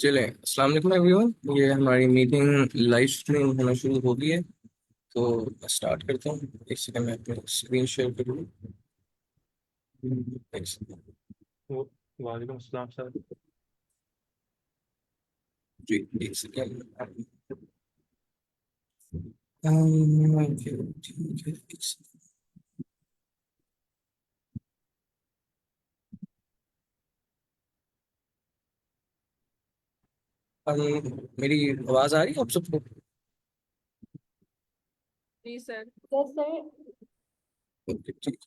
चले अस्सलाम वालेकुम एवरीवन। ये हमारी मीटिंग लाइव स्ट्रीम होना शुरू हो गई है। तो स्टार्ट करता हूँ। एक सेकंड में अपनी स्क्रीन शेयर कर लूँ। एक सेकंड। वो- वालेकुम अस्सलाम सर। जी, एक सेकंड। ठीक है, एक सेकंड। मेरी आवाज आ रही है आप सबको? जी सर। Yes sir. ओके, ठीक।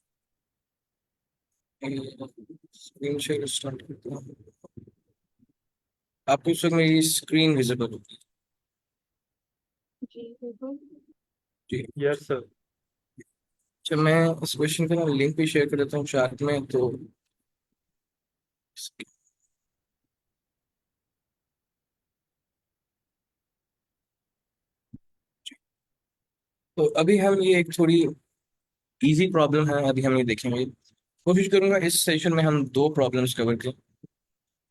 स्क्रीन शेयर स्टार्ट करता हूँ। आपको इस वक्त मेरी स्क्रीन विजिबल होगी? जी बिल्कुल। जी। Yes sir. जब मैं इस क्वेश्चन का लिंक भी शेयर कर देता हूँ चैट में, तो अभी हम ये एक थोड़ी इजी प्रॉब्लम है, अभी हम ये देखेंगे। कोशिश करूंगा इस सेशन में हम दो प्रॉब्लम्स कवर करें।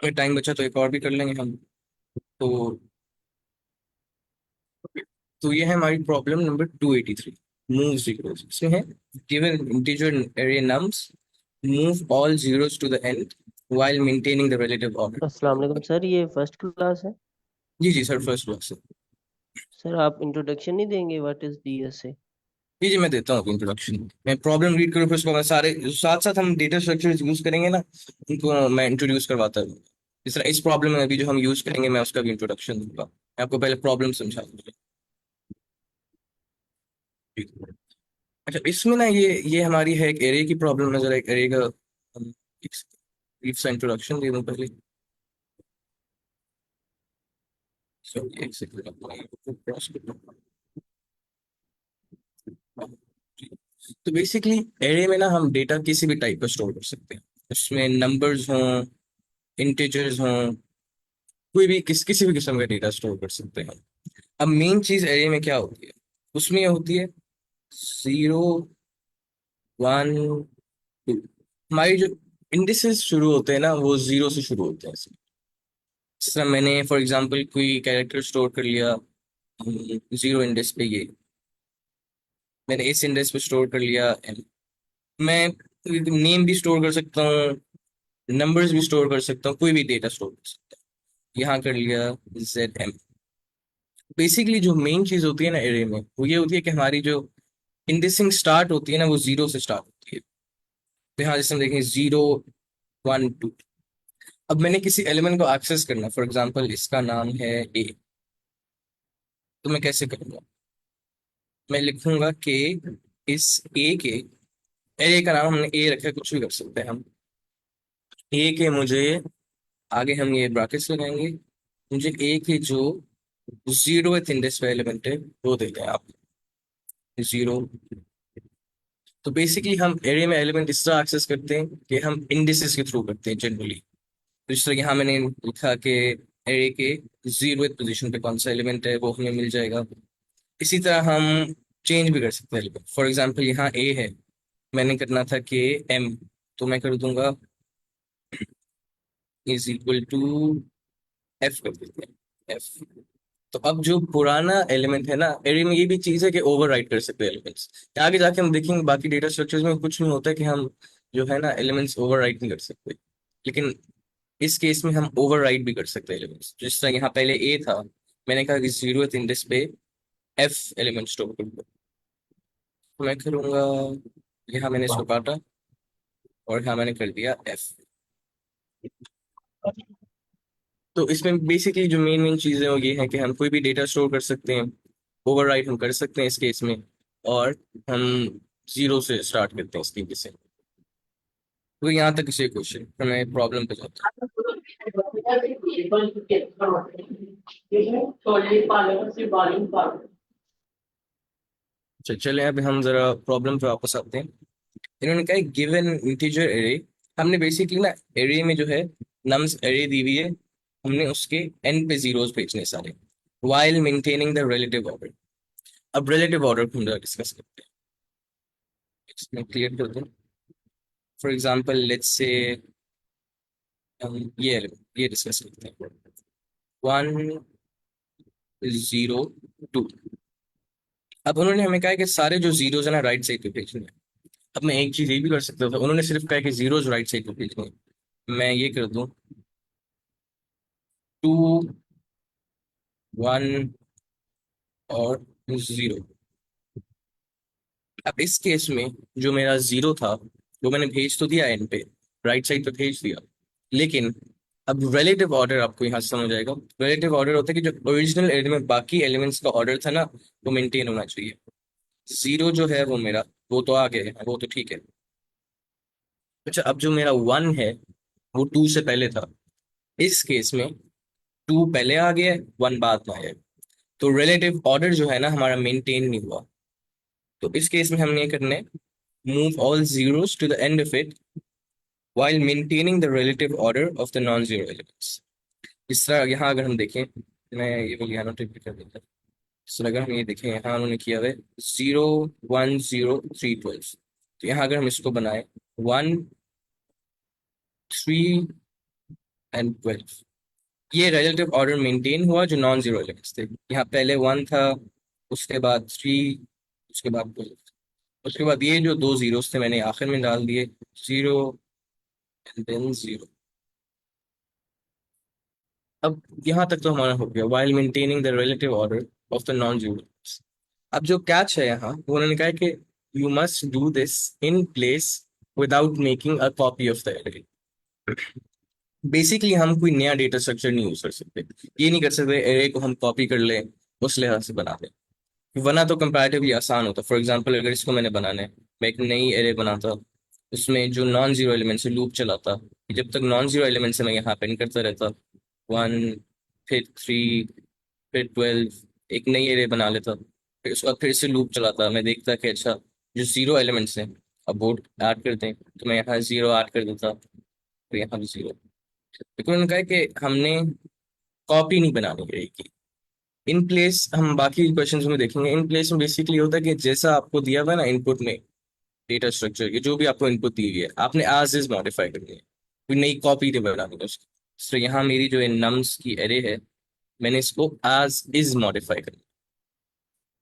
अगर टाइम बचा तो एक और भी कर लेंगे हम। तो तो ये है हमारी प्रॉब्लम नंबर 283। मूव जीरोस इसमें है। Given integer array nums, move all zeros to the end while maintaining the relative order। अस्सलाम वालेकुम सर, ये फर्स्ट क्लास है। जी जी सर, फर्स्ट क्लास है। सर आप इंट्रोडक्शन नहीं देंगे, व्हाट इज डीएसए? जी जी, मैं देता हूँ इंट्रोडक्शन। मैं प्रॉब्लम रीड करूँ, फिर उसको मैं सारे साथ साथ हम डेटा स्ट्रक्चर यूज करेंगे ना, उनको मैं इंट्रोड्यूस करवाता हूँ। इस तरह इस प्रॉब्लम में अभी जो हम यूज करेंगे, मैं उसका भी इंट्रोडक्शन दूंगा। मैं आपको पहले प्रॉब्लम समझा दूंगा। अच्छा, इसमें ना ये हमारी है एक एरे की प्रॉब्लम नजर, एक एरे का हम एक brief सा इंट्रोडक्शन दे दूं पहले। So, एक सेकंड आपको क्रॉस कर दूं। तो बेसिकली एरे में ना हम डेटा किसी भी टाइप का स्टोर कर सकते हैं। उसमें नंबर्स हों, इंटीजर्स हों, कोई भी किसी भी किस्म का डेटा स्टोर कर सकते हैं। अब मेन चीज एरे में क्या होती है? उसमें ये होती है 0, 1, 2। हमारी जो इंडिसेस शुरू होते हैं ना, वो जीरो से शुरू होते हैं। जिस तरह मैंने फॉर एग्जांपल कोई कैरेक्टर स्टोर कर लिया 0 इंडेक्स पे, ये मैंने इस इंडेक्स पे स्टोर कर लिया M। मैं नेम भी स्टोर कर सकता हूँ, नंबर्स भी स्टोर कर सकता हूँ, कोई भी डेटा स्टोर कर सकता हूँ। यहाँ कर लिया ZM। बेसिकली जो मेन चीज होती है ना एरे में, वो ये होती है कि हमारी जो इंडेक्सिंग स्टार्ट होती है ना, वो जीरो से स्टार्ट होती है। तो यहाँ जैसे हम देखें 0, 1, 2। अब मैंने किसी एलिमेंट को एक्सेस करना, फॉर एग्जाम्पल इसका नाम है A। तो मैं कैसे करूँगा? मैं लिखूंगा कि इस ए के, एरे का नाम हमने ए रखा है, कुछ भी कर सकते हैं हम। ए के मुझे, आगे हम ये ब्रैकेट्स लगाएंगे, मुझे ए के जो 0th इंडेक्स पे एलिमेंट है वो देते हैं आप। 0। तो बेसिकली हम एरे में एलिमेंट इस तरह एक्सेस करते हैं कि हम इंडिसेस के थ्रू करते हैं जनरली। तो इस तरह यहाँ मैंने लिखा कि एरे के 0th पोजीशन पे कौन सा एलिमेंट है वो हमें मिल जाएगा। इसी तरह हम चेंज भी कर सकते हैं एलिमेंट। फॉर एग्जाम्पल यहाँ ए है, मैंने करना था कि M, तो मैं कर दूंगा इज इक्वल टू F कर देते हैं F। तो अब जो पुराना एलिमेंट है ना एरे में, ये भी चीज है कि ओवरराइट कर सकते हैं एलिमेंट्स। आगे जाके हम देखेंगे बाकी डेटा स्ट्रक्चर्स में कुछ नहीं होता कि हम जो है ना एलिमेंट्स ओवरराइट नहीं कर सकते। लेकिन इस केस में हम ओवरराइट भी कर सकते हैं एलिमेंट्स। जिस तरह यहाँ पहले ए था, मैंने कहा कि 0th इंडेक्स पे F एलिमेंट स्टोर कर दो। तो मैं करूँगा, यहाँ मैंने इसको काटा और यहाँ मैंने कर दिया F। तो इसमें बेसिकली जो मेन मेन चीजें वो ये है कि हम कोई भी डेटा स्टोर कर सकते हैं, ओवरराइट हम कर सकते हैं इस केस में, और हम जीरो से स्टार्ट करते हैं इस तरीके से। तो यहाँ तक इसे क्वेश्चन, फिर मैं प्रॉब्लम पे जाता हूँ। चले अब हम जरा प्रॉब्लम पे वापस आते हैं। इन्होंने कहा गिवन इंटीजर एरे। हमने बेसिकली ना एरे में जो है नम्स एरे दी हुई है, हमने उसके एन पे जीरोस भेजने सारे, while maintaining the relative order। अब रिलेटिव ऑर्डर को हम डिस्कस करते हैं। इसमें क्लियर कर दूं। फॉर एग्जांपल लेट्स से हम ये डिस्कस करते हैं। 1 0 2। अब उन्होंने हमें कहा है कि सारे जो जीरोज है ना राइट साइड पे भेजने हैं। अब मैं एक चीज ये भी कर सकता था, उन्होंने सिर्फ कहा कि जीरोज राइट साइड पे भेजने हैं। मैं ये कर दूं 2 1 और 0। अब इस केस में जो मेरा जीरो था वो मैंने भेज तो दिया एंड पे, राइट साइड पे भेज दिया, लेकिन अब रिलेटिव ऑर्डर आपको यहाँ से समझ आएगा। रिलेटिव ऑर्डर होता है कि जो ओरिजिनल एरे में बाकी एलिमेंट्स का ऑर्डर था ना वो मेंटेन होना चाहिए। जीरो जो है वो मेरा, वो तो आ गया है, वो तो ठीक है। अच्छा, अब जो मेरा 1 है वो 2 से पहले था। इस केस में 2 पहले आ गया है, 1 बाद में आया है। तो रिलेटिव ऑर्डर जो है ना हमारा मेंटेन नहीं हुआ। तो इस केस में हमने ये करना है, move all zeros to the end of it while maintaining the relative order of the non-zero elements। इस तरह यहाँ अगर हम देखें, मैं ये वाली annotate भी कर देता हूँ। इस तरह अगर हम ये देखें, यहाँ उन्होंने किया हुआ है 0 1 0 3 12। तो यहाँ अगर हम इसको बनाए 1 3 एंड 12, ये रिलेटिव ऑर्डर मेंटेन हुआ जो नॉन जीरो एलिमेंट्स थे। यहाँ पहले 1 था, उसके बाद 3, उसके बाद 12, उसके बाद ये जो दो जीरोस थे मैंने आखिर में डाल दिए, 0 एंड देन 0। अब यहाँ तक तो हमारा हो गया while maintaining the relative order of the non-zeros। अब जो कैच है यहाँ वो उन्होंने कहा है कि you must do this in place without making a copy of the array। Basically हम कोई नया डेटा स्ट्रक्चर नहीं यूज कर सकते। ये नहीं कर सकते एरे को हम कॉपी कर लें उस लिहाज से बना दें, वरना तो कंपैरेटिवली आसान होता। फॉर एग्जांपल अगर इसको मैंने बनाना है, मैं एक नई एरे बनाता, उसमें जो नॉन जीरो एलिमेंट से लूप चलाता, जब तक नॉन जीरो एलिमेंट से मैं यहाँ पेन करता रहता 1 फिर 3 फिर 12, एक नई एरे बना लेता, फिर उसके बाद फिर से लूप चलाता, मैं देखता कि अच्छा जो जीरो एलिमेंट्स हैं अब वो ऐड करते हैं, तो मैं यहाँ 0 ऐड कर देता, फिर यहाँ भी 0। लेकिन उन्होंने कहा है कि हमने कॉपी नहीं बनानी है की। इन प्लेस हम बाकी क्वेश्चंस में देखेंगे, इन प्लेस में बेसिकली होता है कि जैसा आपको दिया हुआ है ना इनपुट में डेटा स्ट्रक्चर के, जो भी आपको इनपुट दी गई है आपने एज इज मॉडिफाई करनी है, कोई नई कॉपी नहीं बनानी है उसकी। तो यहाँ मेरी जो नम्स की एरे है मैंने इसको एज इज मॉडिफाई करना है,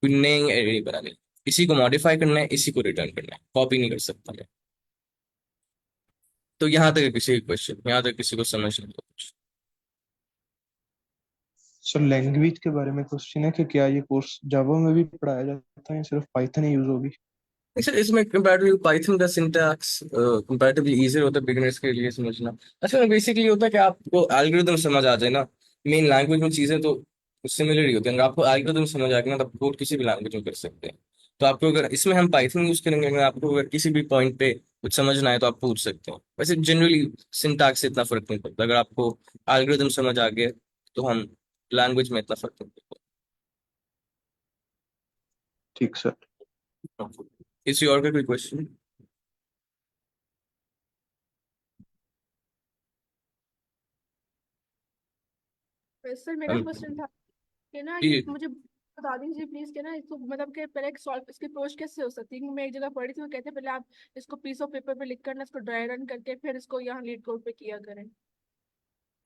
कोई नई एरे नहीं बनानी। इसी को मॉडिफाई करना है, इसी को रिटर्न करना है, कॉपी नहीं कर सकता मैं। तो यहाँ तक है किसी क्वेश्चन, यहाँ तक किसी को समझ नहीं आता कुछ। सर लैंग्वेज के बारे में क्वेश्चन है कि क्या ये कोर्स जावा में भी पढ़ाया जाता है या सिर्फ पाइथन ही यूज होगी? सर इसमें कंपैरेटिवली पाइथन का सिंटैक्स कंपैरेटिवली इजी होता है बिगिनर्स के लिए समझना। अच्छा, बेसिकली होता है कि आपको एल्गोरिदम समझ आ जाए ना, मेन लैंग्वेज में चीजें तो सिमिलर ही होती हैं। अगर आपको एल्गोरिदम समझ आ गया ना, तो कोड किसी भी लैंग्वेज में कर सकते हैं। तो आपको अगर इसमें हम पाइथन यूज करेंगे, अगर आपको अगर किसी भी पॉइंट पे कुछ समझना है तो आप पूछ सकते हैं। वैसे जनरली सिंटैक्स से इतना फर्क नहीं पड़ता, अगर आपको एल्गोरिदम समझ आ गया तो हम लैंग्वेज में इतना फर्क नहीं ठीक सर। पड़ता। किसी और का कोई क्वेश्चन? सर मेरा क्वेश्चन था कि ना ये जी मुझे बता दीजिए प्लीज कि ना इसको मतलब कि पहले सॉल्व इसकी अप्रोच कैसे हो सकती है, क्योंकि मैं एक जगह पढ़ी थी वो कहते हैं पहले आप इसको पीस ऑफ पेपर पे लिख कर ना इसको ड्राई रन करके फिर इसको यहाँ लीड कोड पे किया करें।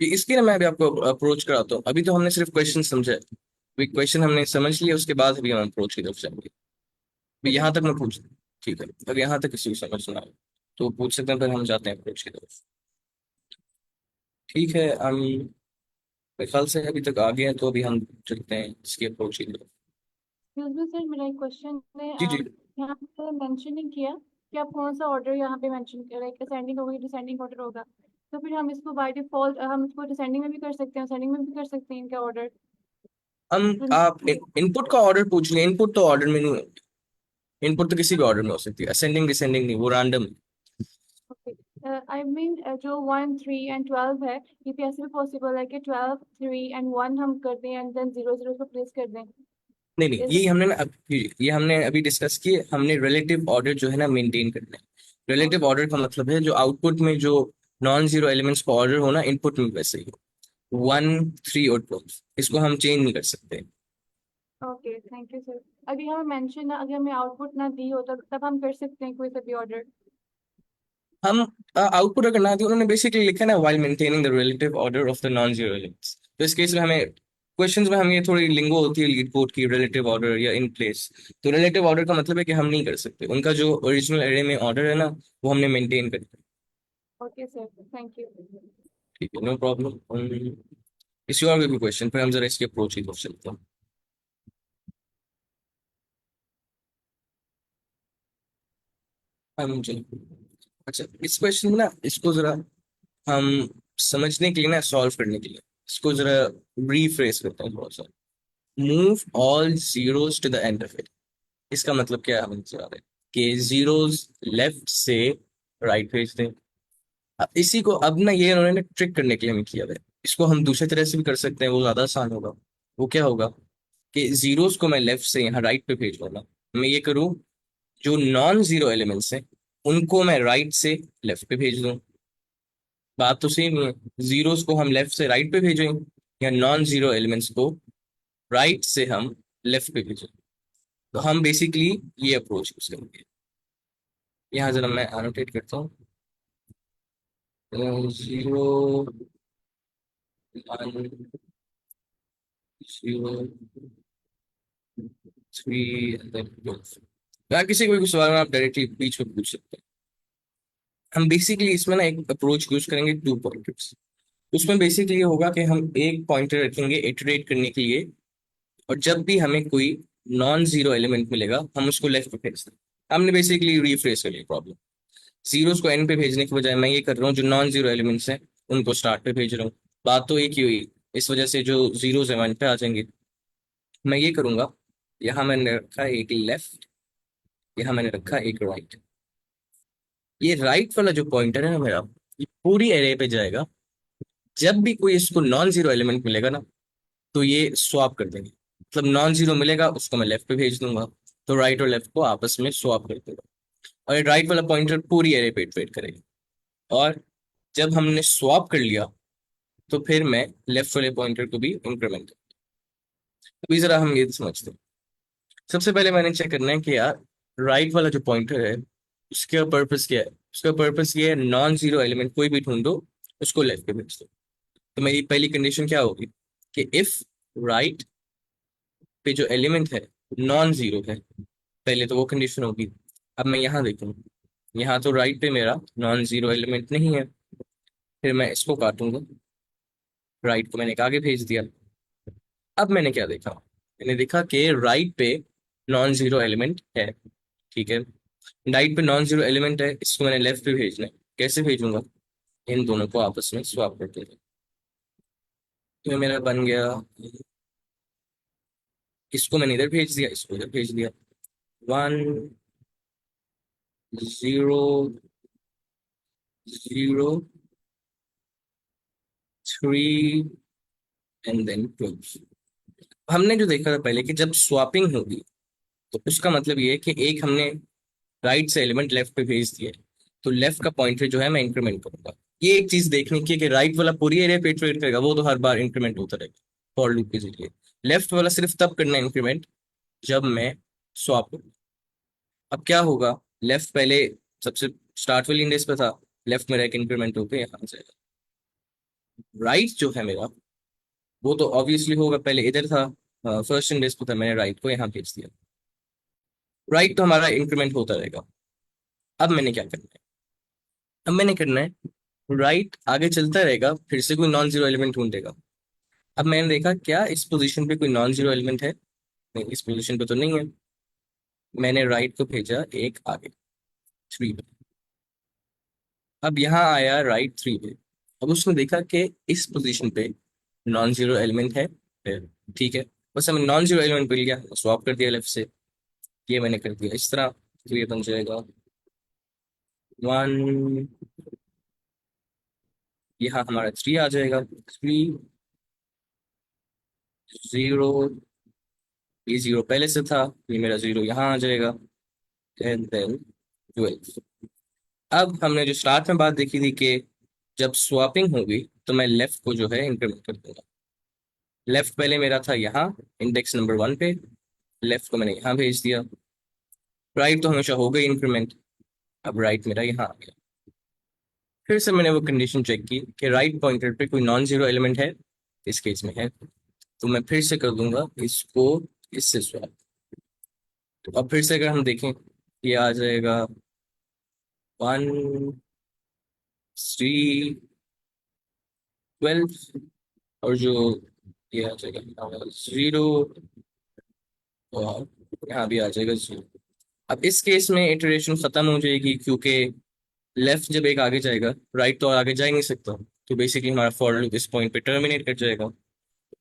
इसकी ना मैं अभी आपको अप्रोच कराता हूँ। अभी तो हमने सिर्फ क्वेश्चन समझा है, अभी क्वेश्चन हमने समझ लिया, उसके बाद अभी हम अप्रोच की तरफ जाएंगे। अभी यहाँ तक मैं पूछ, ठीक है, अगर यहाँ तक किसी को समझना है तो पूछ सकते हैं, फिर हम जाते हैं अप्रोच की तरफ। ठीक है, हम मेरे ख्याल से अभी तक आ गए हैं, तो अभी हम चलते हैं इसकी अप्रोच की तरफ। एक्सक्यूज मी सर, मेरा एक क्वेश्चन है। जी जी। यहाँ पे मेंशन नहीं किया कि आप कौन सा ऑर्डर यहाँ पे मेंशन कर रहे हैं, असेंडिंग होगा डिसेंडिंग ऑर्डर होगा। तो फिर हम इसको बाय डिफॉल्ट हम इसको डिसेंडिंग में भी कर सकते हैं, असेंडिंग में भी कर सकते हैं इनका ऑर्डर। हम आप इनपुट का ऑर्डर पूछ लें, इनपुट तो ऑर्डर में नहीं होती, इनपुट तो किसी भी ऑर्डर में हो सकती है, असेंडिंग डिसेंडिंग नहीं, वो रैंडम। आई मीन जो 1 3 एंड 12 है, ये भी ऐसे भी पॉसिबल है कि 12 3 एंड 1 हम कर दें एंड देन 0 0 को प्लेस कर दें। नहीं नहीं, Is ये it- हमने ना ये हमने अभी डिस्कस किए, हमने रिलेटिव ऑर्डर जो है ना मेंटेन करना है। रिलेटिव ऑर्डर का मतलब है जो आउटपुट में जो नॉन जीरो एलिमेंट्स का ऑर्डर होना इनपुट में वैसे ही हो, 1 3 और 12, इसको हम चेंज नहीं कर सकते। Okay thank you sir. अभी हमें मेंशन अगर हमें आउटपुट ना दी हो तब हम कर सकते हैं कोई सा भी ऑर्डर। हम आउटपुट अगर ना दिए, उन्होंने बेसिकली लिखा है ना while maintaining the relative order of the non-zero elements, तो इस केस में हमें क्वेश्चंस में हम ये थोड़ी लिंगो होती है लीड कोड की, रिलेटिव ऑर्डर या इन प्लेस। तो रिलेटिव ऑर्डर का मतलब है कि हम नहीं कर सकते, उनका जो ओरिजिनल एरे में ऑर्डर है ना वो हमने मेंटेन कर दिया। Okay sir, thank you. ठीक है, नो प्रॉब्लम। किसी और भी क्वेश्चन फिर हम जरा इसकी अप्रोच की तरफ चलते हैं। हम चलो, अच्छा इस क्वेश्चन में ना इसको जरा हम समझने के लिए ना, सॉल्व करने के लिए इसको जरा रीफ्रेस करते हैं थोड़ा सा। Move all zeros to the end of it. इसका मतलब क्या है, हमें नजर आ रहा है कि जीरोस लेफ्ट से राइट भेज दें। अब इसी को अब ना ये उन्होंने ट्रिक करने के लिए हमें किया है। इसको हम दूसरी तरह से भी कर सकते हैं, वो ज्यादा आसान होगा। वो क्या होगा कि जीरोस को मैं लेफ्ट से यहाँ राइट पे भेज दूंगा। मैं ये करूँ, जो नॉन जीरो एलिमेंट्स हैं उनको मैं राइट से लेफ्ट पे भेज दूं। बात तो सेम ही है, जीरोस को हम लेफ्ट से राइट पे भेजें या नॉन जीरो एलिमेंट्स को राइट से हम लेफ्ट पे भेजें। तो हम बेसिकली ये अप्रोच यूज करेंगे। यहाँ जरा मैं एनोटेट करता हूँ, 0 1 0 3 and then 12। या किसी को भी सवाल में आप डायरेक्टली बीच में पूछ सकते हैं। हम बेसिकली इसमें ना एक अप्रोच यूज करेंगे, 2 पॉइंटर्स। उसमें बेसिकली ये होगा कि हम एक पॉइंटर रखेंगे इटरेट करने के लिए, और जब भी हमें कोई नॉन जीरो एलिमेंट मिलेगा हम उसको लेफ्ट पे भेज दें। हमने बेसिकली रिफ्रेश कर लिया प्रॉब्लम। जीरोस को एंड पे भेजने की बजाय मैं ये कर रहा हूँ, जो नॉन जीरो एलिमेंट्स हैं उनको स्टार्ट पे भेज रहा हूँ। बात तो एक ही हुई, इस वजह से जो जीरोस एंड पे आ जाएंगे। मैं ये करूंगा, यहाँ मैंने रखा एक लेफ्ट, यहाँ मैंने रखा एक राइट। ये राइट वाला जो पॉइंटर है ना मेरा, ये पूरी एरे पे जाएगा। जब भी कोई इसको नॉन जीरो एलिमेंट मिलेगा ना तो ये स्वैप कर देंगे। मतलब नॉन जीरो मिलेगा उसको मैं लेफ्ट पे भेज दूंगा, तो राइट और लेफ्ट को आपस में स्वैप कर देगा। और ये राइट वाला पॉइंटर पूरी एरे पे इटरेट करेगा। और जब हमने स्वैप कर लिया तो फिर मैं लेफ्ट वाले पॉइंटर को भी इंक्रीमेंट कर। अभी जरा हम ये समझते हैं। सबसे पहले मैंने चेक करना है कि यार राइट वाला जो पॉइंटर है उसका पर्पस क्या है। उसका पर्पस ये है, नॉन जीरो एलिमेंट कोई भी ढूंढो उसको लेफ्ट पे भेज दो। तो मेरी पहली कंडीशन क्या होगी कि इफ राइट पे जो एलिमेंट है नॉन जीरो है, पहले तो वो कंडीशन होगी। अब मैं यहाँ देखूँ, यहाँ तो राइट पे मेरा नॉन जीरो एलिमेंट नहीं है, फिर मैं इसको काटूंगा, राइट को मैंने एक आगे भेज दिया। अब मैंने क्या देखा, मैंने देखा कि राइट पे नॉन जीरो एलिमेंट है। ठीक है, राइट पे नॉन जीरो एलिमेंट है, इसको मैंने लेफ्ट पे भेजना है। कैसे भेजूंगा, इन दोनों को आपस में स्वैप कर दूंगा। तो ये मेरा बन गया, इसको मैंने इधर भेज दिया, इसको इधर भेज दिया। 1 0 0 3 एंड देन 12। हमने जो देखा था पहले कि जब स्वैपिंग होगी तो उसका मतलब ये है कि एक हमने राइट से एलिमेंट लेफ्ट पे भेज दिया है, तो लेफ्ट का पॉइंटर जो है मैं इंक्रीमेंट करूंगा। ये एक चीज देखने की है कि राइट वाला पूरी एरिया पे इटरेट करेगा, वो तो हर बार इंक्रीमेंट होता रहेगा फॉर लूप के जरिए। लेफ्ट वाला सिर्फ तब करना है इंक्रीमेंट जब मैं स्वैप करूँ। अब क्या होगा, लेफ्ट पहले सबसे स्टार्ट वाली इंडेक्स पे था, लेफ्ट मेरा एक इंक्रीमेंट होकर यहाँ आ जाएगा। राइट जो है मेरा वो तो ऑब्वियसली होगा, पहले इधर था, फर्स्ट इंडेक्स पे था, मैंने राइट को यहाँ भेज दिया। राइट तो हमारा इंक्रीमेंट होता रहेगा। अब मैंने क्या करना है, अब मैंने करना है राइट आगे चलता रहेगा, फिर से कोई नॉन जीरो एलिमेंट ढूंढेगा। अब मैंने देखा क्या इस पोजीशन पे कोई नॉन जीरो एलिमेंट है, नहीं इस पोजीशन पे तो नहीं है। मैंने राइट को भेजा एक आगे 3 पे। अब यहाँ आया राइट 3 पे। अब उसने देखा कि इस पोजीशन पे नॉन जीरो एलिमेंट है। ठीक है, बस हमें नॉन जीरो एलिमेंट मिल गया, स्वैप कर दिया लेफ्ट से। ये मैंने कर दिया इस तरह, तो ये बन जाएगा 1, यहाँ हमारा 3 आ जाएगा, 3 0, ये 0 पहले से था, ये मेरा 0 यहाँ आ जाएगा, एंड देन 12। अब हमने जो स्टार्ट में बात देखी थी कि जब स्वैपिंग होगी तो मैं लेफ्ट को जो है इंक्रीमेंट कर दूंगा। लेफ्ट पहले मेरा था यहाँ इंडेक्स नंबर 1 पे, लेफ्ट को मैंने यहाँ भेज दिया। राइट तो हमेशा हो गई इंक्रीमेंट, अब राइट मेरा यहाँ आ गया। फिर से मैंने वो कंडीशन चेक की कि राइट पॉइंटर पे कोई नॉन जीरो एलिमेंट है, इस केस में है, तो मैं फिर से कर दूंगा इसको इससे स्वैप। तो अब फिर से अगर हम देखें, ये आ जाएगा 1 3 12, और जो ये आ जाएगा 0, और यहाँ भी आ जाएगा 0। अब इस केस में इटरेशन खत्म हो जाएगी, क्योंकि लेफ्ट जब एक आगे जाएगा, राइट तो आगे जा ही नहीं सकता, तो बेसिकली हमारा फॉर लूप इस पॉइंट पे टर्मिनेट कर जाएगा।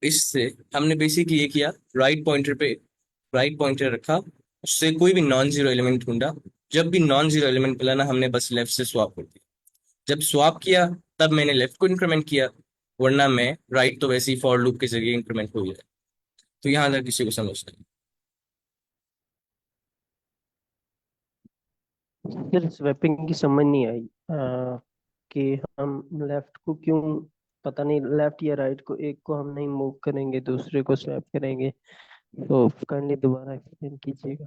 इससे हमने बेसिकली ये किया, राइट पॉइंटर रखा, उससे कोई भी नॉन जीरो एलिमेंट ढूंढा, जब भी नॉन जीरो एलिमेंट मिला ना, हमने बस लेफ्ट से स्वैप कर दिया। जब स्वैप किया तब मैंने लेफ्ट को इंक्रीमेंट किया, वरना मैं राइट तो वैसे ही फॉर लूप के जरिए इंक्रीमेंट हो गया। तो यहाँ तक किसी को समझ नहीं। सर स्वैपिंग की समझ नहीं आई कि हम लेफ्ट को क्यों, पता नहीं लेफ्ट या राइट को, एक को हम नहीं मूव करेंगे दूसरे को स्वैप करेंगे, तो काइंडली दोबारा एक्सप्लेन कीजिएगा।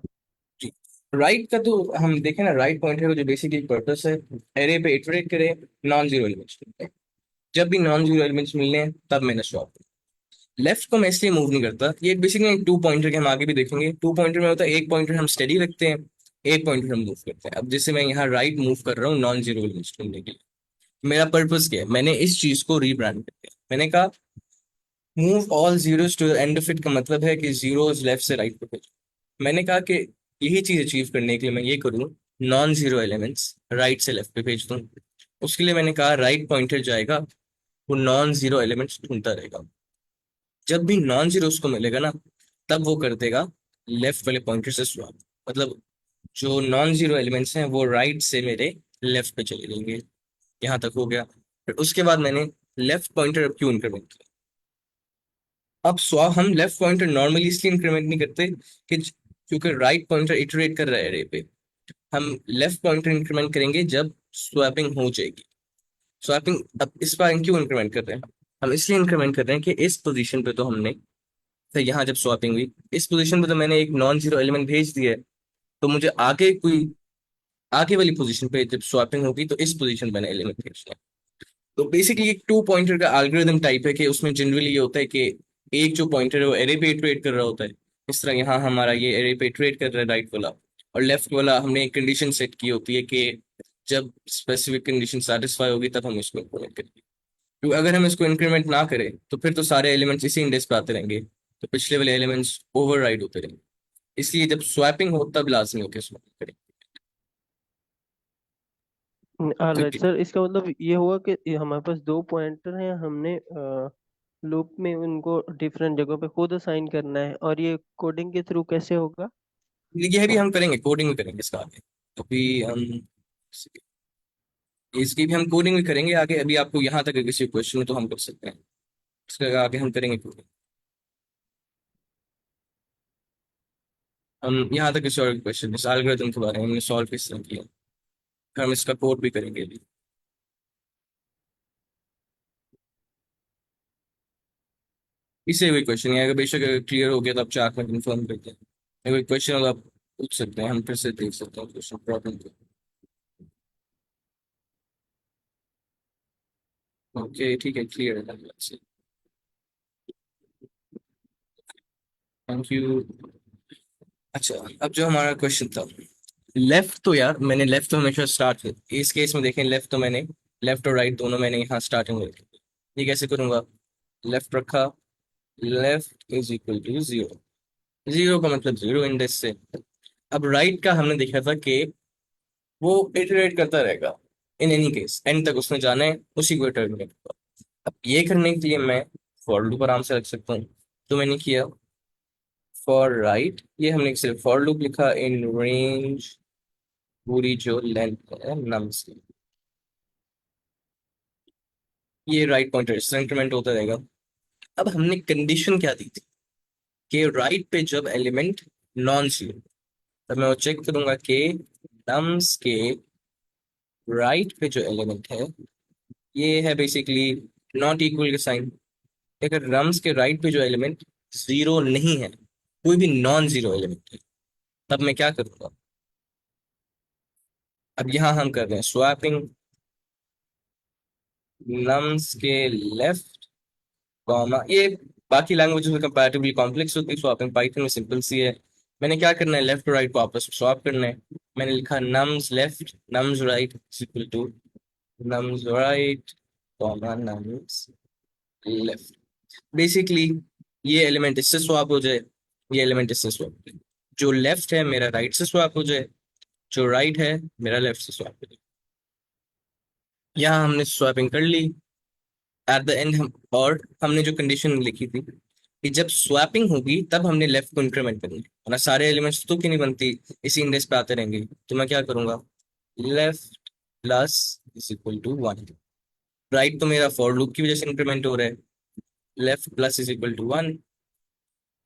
जी, राइट का तो हम देखें ना, राइट पॉइंटर का जो बेसिकली पर्पस है, एरे पे इटरेट करें नॉन जीरो एलिमेंट्स, जब भी नॉन जीरो एलिमेंट्स मिलने हैं तब मैंने स्वैप। लेफ्ट को मैं इसलिए मूव नहीं करता, ये बेसिकली 2 पॉइंटर के हम आगे भी देखेंगे। 2 पॉइंटर में होता है, एक पॉइंटर हम स्टेडी रखते हैं, एक पॉइंटर हम मूव करते हैं। अब जैसे मैं यहाँ राइट मूव कर रहा हूँ नॉन जीरो एलिमेंट्स ढूंढने के लिए, मेरा पर्पस क्या है, मैंने इस चीज को रीब्रांड कर दिया। मैंने कहा move all zeros to the end of it, का मतलब है कि जीरोस लेफ्ट से राइट पे भेजो। मैंने कहा कि यही चीज अचीव करने के लिए मैं ये करूँ, नॉन जीरो एलिमेंट्स राइट से लेफ्ट पे भेज दूँ। उसके लिए मैंने कहा राइट पॉइंटर जाएगा, वो नॉन जीरो एलिमेंट्स ढूंढता रहेगा, जब भी नॉन जीरो उसको मिलेगा ना, तब वो कर देगा लेफ्ट वाले पॉइंटर से स्वैप। मतलब जो नॉन जीरो एलिमेंट्स हैं वो राइट से मेरे लेफ्ट पे चले जाएंगे। यहाँ तक हो गया। फिर उसके बाद मैंने लेफ्ट पॉइंटर अब क्यों इंक्रीमेंट किया। अब स्वैप हम लेफ्ट पॉइंटर नॉर्मली इसलिए इंक्रीमेंट नहीं करते कि क्योंकि राइट पॉइंटर इटरेट कर रहा है array पे। हम लेफ्ट पॉइंटर इंक्रीमेंट करेंगे जब स्वैपिंग हो जाएगी। स्वैपिंग अब इस बार क्यों इंक्रीमेंट कर रहे हैं, हम इसलिए इंक्रीमेंट कर रहे हैं कि इस पोजीशन पे तो हमने, तो यहाँ जब स्वैपिंग हुई इस पोजीशन पे तो मैंने एक नॉन जीरो एलिमेंट भेज दिया है, तो मुझे आगे वाली पोजीशन पे जब स्वैपिंग होगी तो इस पोजीशन पे मैंने एलिमेंट भेजना है। तो बेसिकली एक 2 पॉइंटर का एल्गोरिथम टाइप है कि उसमें जनरली ये होता है कि एक जो पॉइंटर है वो एरे पे इटरेट कर रहा होता है। इस तरह यहाँ हमारा ये एरे पे इटरेट कर रहा है राइट वाला, और लेफ्ट वाला हमने एक कंडीशन सेट की होती है कि जब स्पेसिफिक कंडीशन सेटिस्फाई होगी तब हम इसको इंक्रीमेंट करेंगे। क्योंकि अगर हम इसको इंक्रीमेंट ना करें तो फिर तो सारे एलिमेंट्स इसी इंडेक्स पे आते रहेंगे, तो पिछले वाले एलिमेंट्स ओवरराइड होते रहेंगे। इसलिए जब स्वैपिंग हो तब लाजमी होकर स्वैप करें। ऑलराइट तो सर, इसका मतलब ये हुआ कि ये हमारे पास दो पॉइंटर हैं, हमने लूप में उनको डिफरेंट जगहों पे खुद असाइन करना है, और ये कोडिंग के थ्रू कैसे होगा? ये भी हम करेंगे, कोडिंग भी करेंगे इसका आगे। तो भी हम इसकी भी हम कोडिंग भी करेंगे आगे। अभी आपको यहाँ तक अगर किसी क्वेश्चन है तो हम कर सकते हैं, इसके आगे हम करेंगे कोडिंग। हम यहाँ तक किसी और क्वेश्चन, इस एल्गोरिथम के बारे में हमने सॉल्व किस तरह किया, फिर हम इसका कोड भी करेंगे अभी। इससे कोई क्वेश्चन नहीं आएगा, बेशक अगर क्लियर हो गया तो आप चार्ट में कंफर्म करते हैं। अगर कोई क्वेश्चन होगा आप पूछ सकते हैं, हम फिर से देख सकते हैं क्वेश्चन प्रॉब्लम को। ओके ठीक है, क्लियर है, थैंक यू। अच्छा, अब जो हमारा क्वेश्चन था लेफ्ट, तो यार मैंने लेफ्ट तो हमेशा स्टार्ट, इस केस में देखें लेफ्ट तो मैंने, लेफ्ट और राइट दोनों मैंने यहाँ स्टार्टिंग में रखी। ये कैसे करूंगा, लेफ्ट रखा, लेफ्ट इज इक्वल टू 0, 0 का मतलब 0 इंडेक्स से। अब राइट का हमने देखा था कि वो इटरेट करता रहेगा, इन एनी केस एंड तक उसने जाना है, उसी को टर्मिनेट होगा। अब ये करने के लिए मैं फॉर लूप आराम से रख सकता हूँ, तो मैंने किया फॉर राइट, ये हमने सिर्फ फॉर लूप लिखा इन रेंज, पूरी जो लेंथ है नम्स की, ये राइट पॉइंटर इससे इंक्रीमेंट होता रहेगा। अब हमने कंडीशन क्या दी थी कि राइट पे जब एलिमेंट नॉन जीरो, तब मैं वो चेक करूंगा कि नम्स के राइट पे जो एलिमेंट है ये है बेसिकली नॉट इक्वल के साइन। अगर नम्स के राइट पे जो एलिमेंट जीरो नहीं है, कोई भी नॉन जीरो एलिमेंट है, तब मैं क्या करूंगा। अब यहाँ हम कर रहे हैं स्वैपिंग नम्स के लेफ्ट कॉमा, ये बाकी लैंग्वेज में कंपैरेटिवली कॉम्प्लेक्स होती है, स्वैपिंग पाइथन में सिंपल सी है। मैंने क्या करना है, लेफ्ट और राइट को आपस में स्वैप करना है। मैंने लिखा nums left nums right equal to nums right comma nums left. Basically ये एलिमेंट इससे स्वैप हो जाए, ये एलिमेंट इससे स्वैप हो जाए, जो लेफ्ट है मेरा राइट से स्वैप हो जाए, जो राइट है मेरा लेफ्ट से स्वैप हो जाए। यहाँ हमने स्वैपिंग कर ली एट द एंड हम, और हमने जो कंडीशन लिखी थी कि जब स्वैपिंग होगी तब हमने लेफ्ट को इंक्रीमेंट करना है, वरना सारे एलिमेंट्स तो क्यों नहीं बनती, इसी इंडेक्स पे आते रहेंगे। तो मैं क्या करूंगा, left plus is equal to 1। Right तो मेरा फॉर लूप की वजह से इंक्रीमेंट हो रहा है, left plus is equal to 1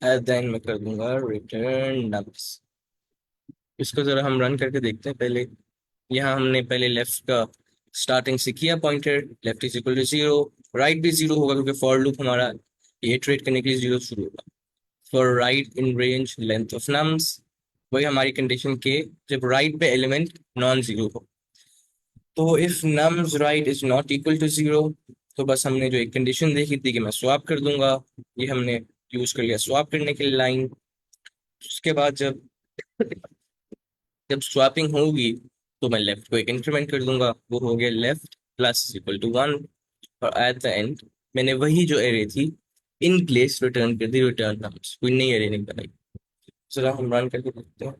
and then मैं कर दूंगा रिटर्न नम्स। इसको जरा हम रन करके देखते हैं। पहले यहाँ हमने पहले लेफ्ट का स्टार्टिंग से किया pointer, left is equal to 0, right भी 0 होगा क्योंकि फॉर लूप हमारा ये इटरेट करने के लिए 0 शुरू होगा। For right in range length of nums, वही हमारी कंडीशन के जब राइट पे एलिमेंट नॉन जीरो हो। तो if nums right is not equal to 0, तो बस हमने जो एक कंडीशन देखी थी कि मैं स्वैप कर दूंगा, ये हमने यूज कर लिया स्वैप करने के लिए लाइन। उसके बाद जब जब स्वैपिंग होगी तो मैं लेफ्ट को एक इंक्रीमेंट कर दूंगा, वो हो गया लेफ्ट प्लस इक्वल टू 1, और एट द एंड मैंने वही जो एरे थी इन प्लेस रिटर्न कर दी, रिटर्न नम्स, कोई नई एरे नहीं बनाई। जरा हम रन करके देखते हैं।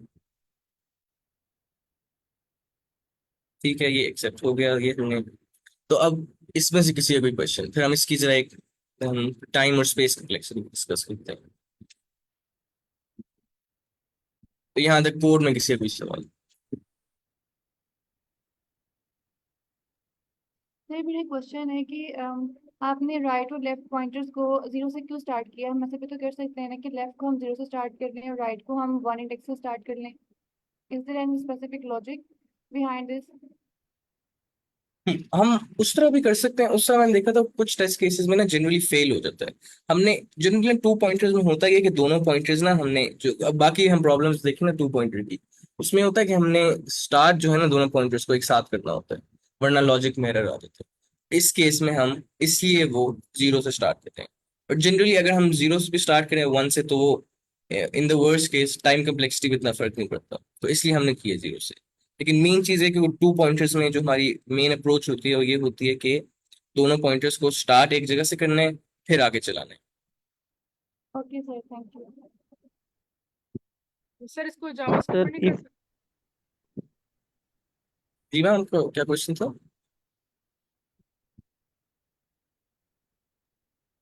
ठीक है, ये एक्सेप्ट हो गया ये हमने। तो अब इसमें से किसी का कोई क्वेश्चन, फिर हम इसकी जरा एक हम टाइम और स्पेस कम्प्लेक्सिटी डिस्कस करते हैं। तो यहाँ तक कोड में किसी का कोई सवाल? सर मेरा क्वेश्चन है कि आपने राइट और लेफ्ट पॉइंटर्स को 0 से क्यों स्टार्ट किया? हम ऐसे भी तो कर सकते हैं ना कि लेफ्ट को हम 0 से स्टार्ट कर लें और राइट को हम 1 इंडेक्स से स्टार्ट कर लें। Is there any specific logic behind this? हम उस तरह भी कर सकते हैं। उस तरह मैंने देखा था कुछ टेस्ट केसेस में ना जनरली फेल हो जाता है। हमने जनरली 2 पॉइंटर्स में होता है कि दोनों पॉइंटर्स ना हमने जो अब बाकी हम प्रॉब्लम्स देखें ना 2 पॉइंटर की, उसमें होता है कि हमने स्टार्ट जो है ना दोनों पॉइंटर्स को एक साथ करना होता है, वरना लॉजिक में एरर आ जाता है। इस केस में हम इसलिए वो 0 से स्टार्ट करते हैं। और जनरली अगर हम 0 से भी स्टार्ट करें 1 से, तो वो in the worst case time complexity में इतना फर्क नहीं पड़ता, तो इसलिए हमने किया 0 से। लेकिन मेन चीज है कि वो 2 पॉइंटर्स में जो हमारी मेन अप्रोच होती है वो ये होती है कि दोनों पॉइंटर्स को स्टार्ट एक जगह से करना है, फिर आगे चलाना है। Okay sir, thank you. Sir इसको जावास्क्रिप्ट सर में नहीं कर इफ सकते? जी मैम, आपको क्या क्वेश्चन था?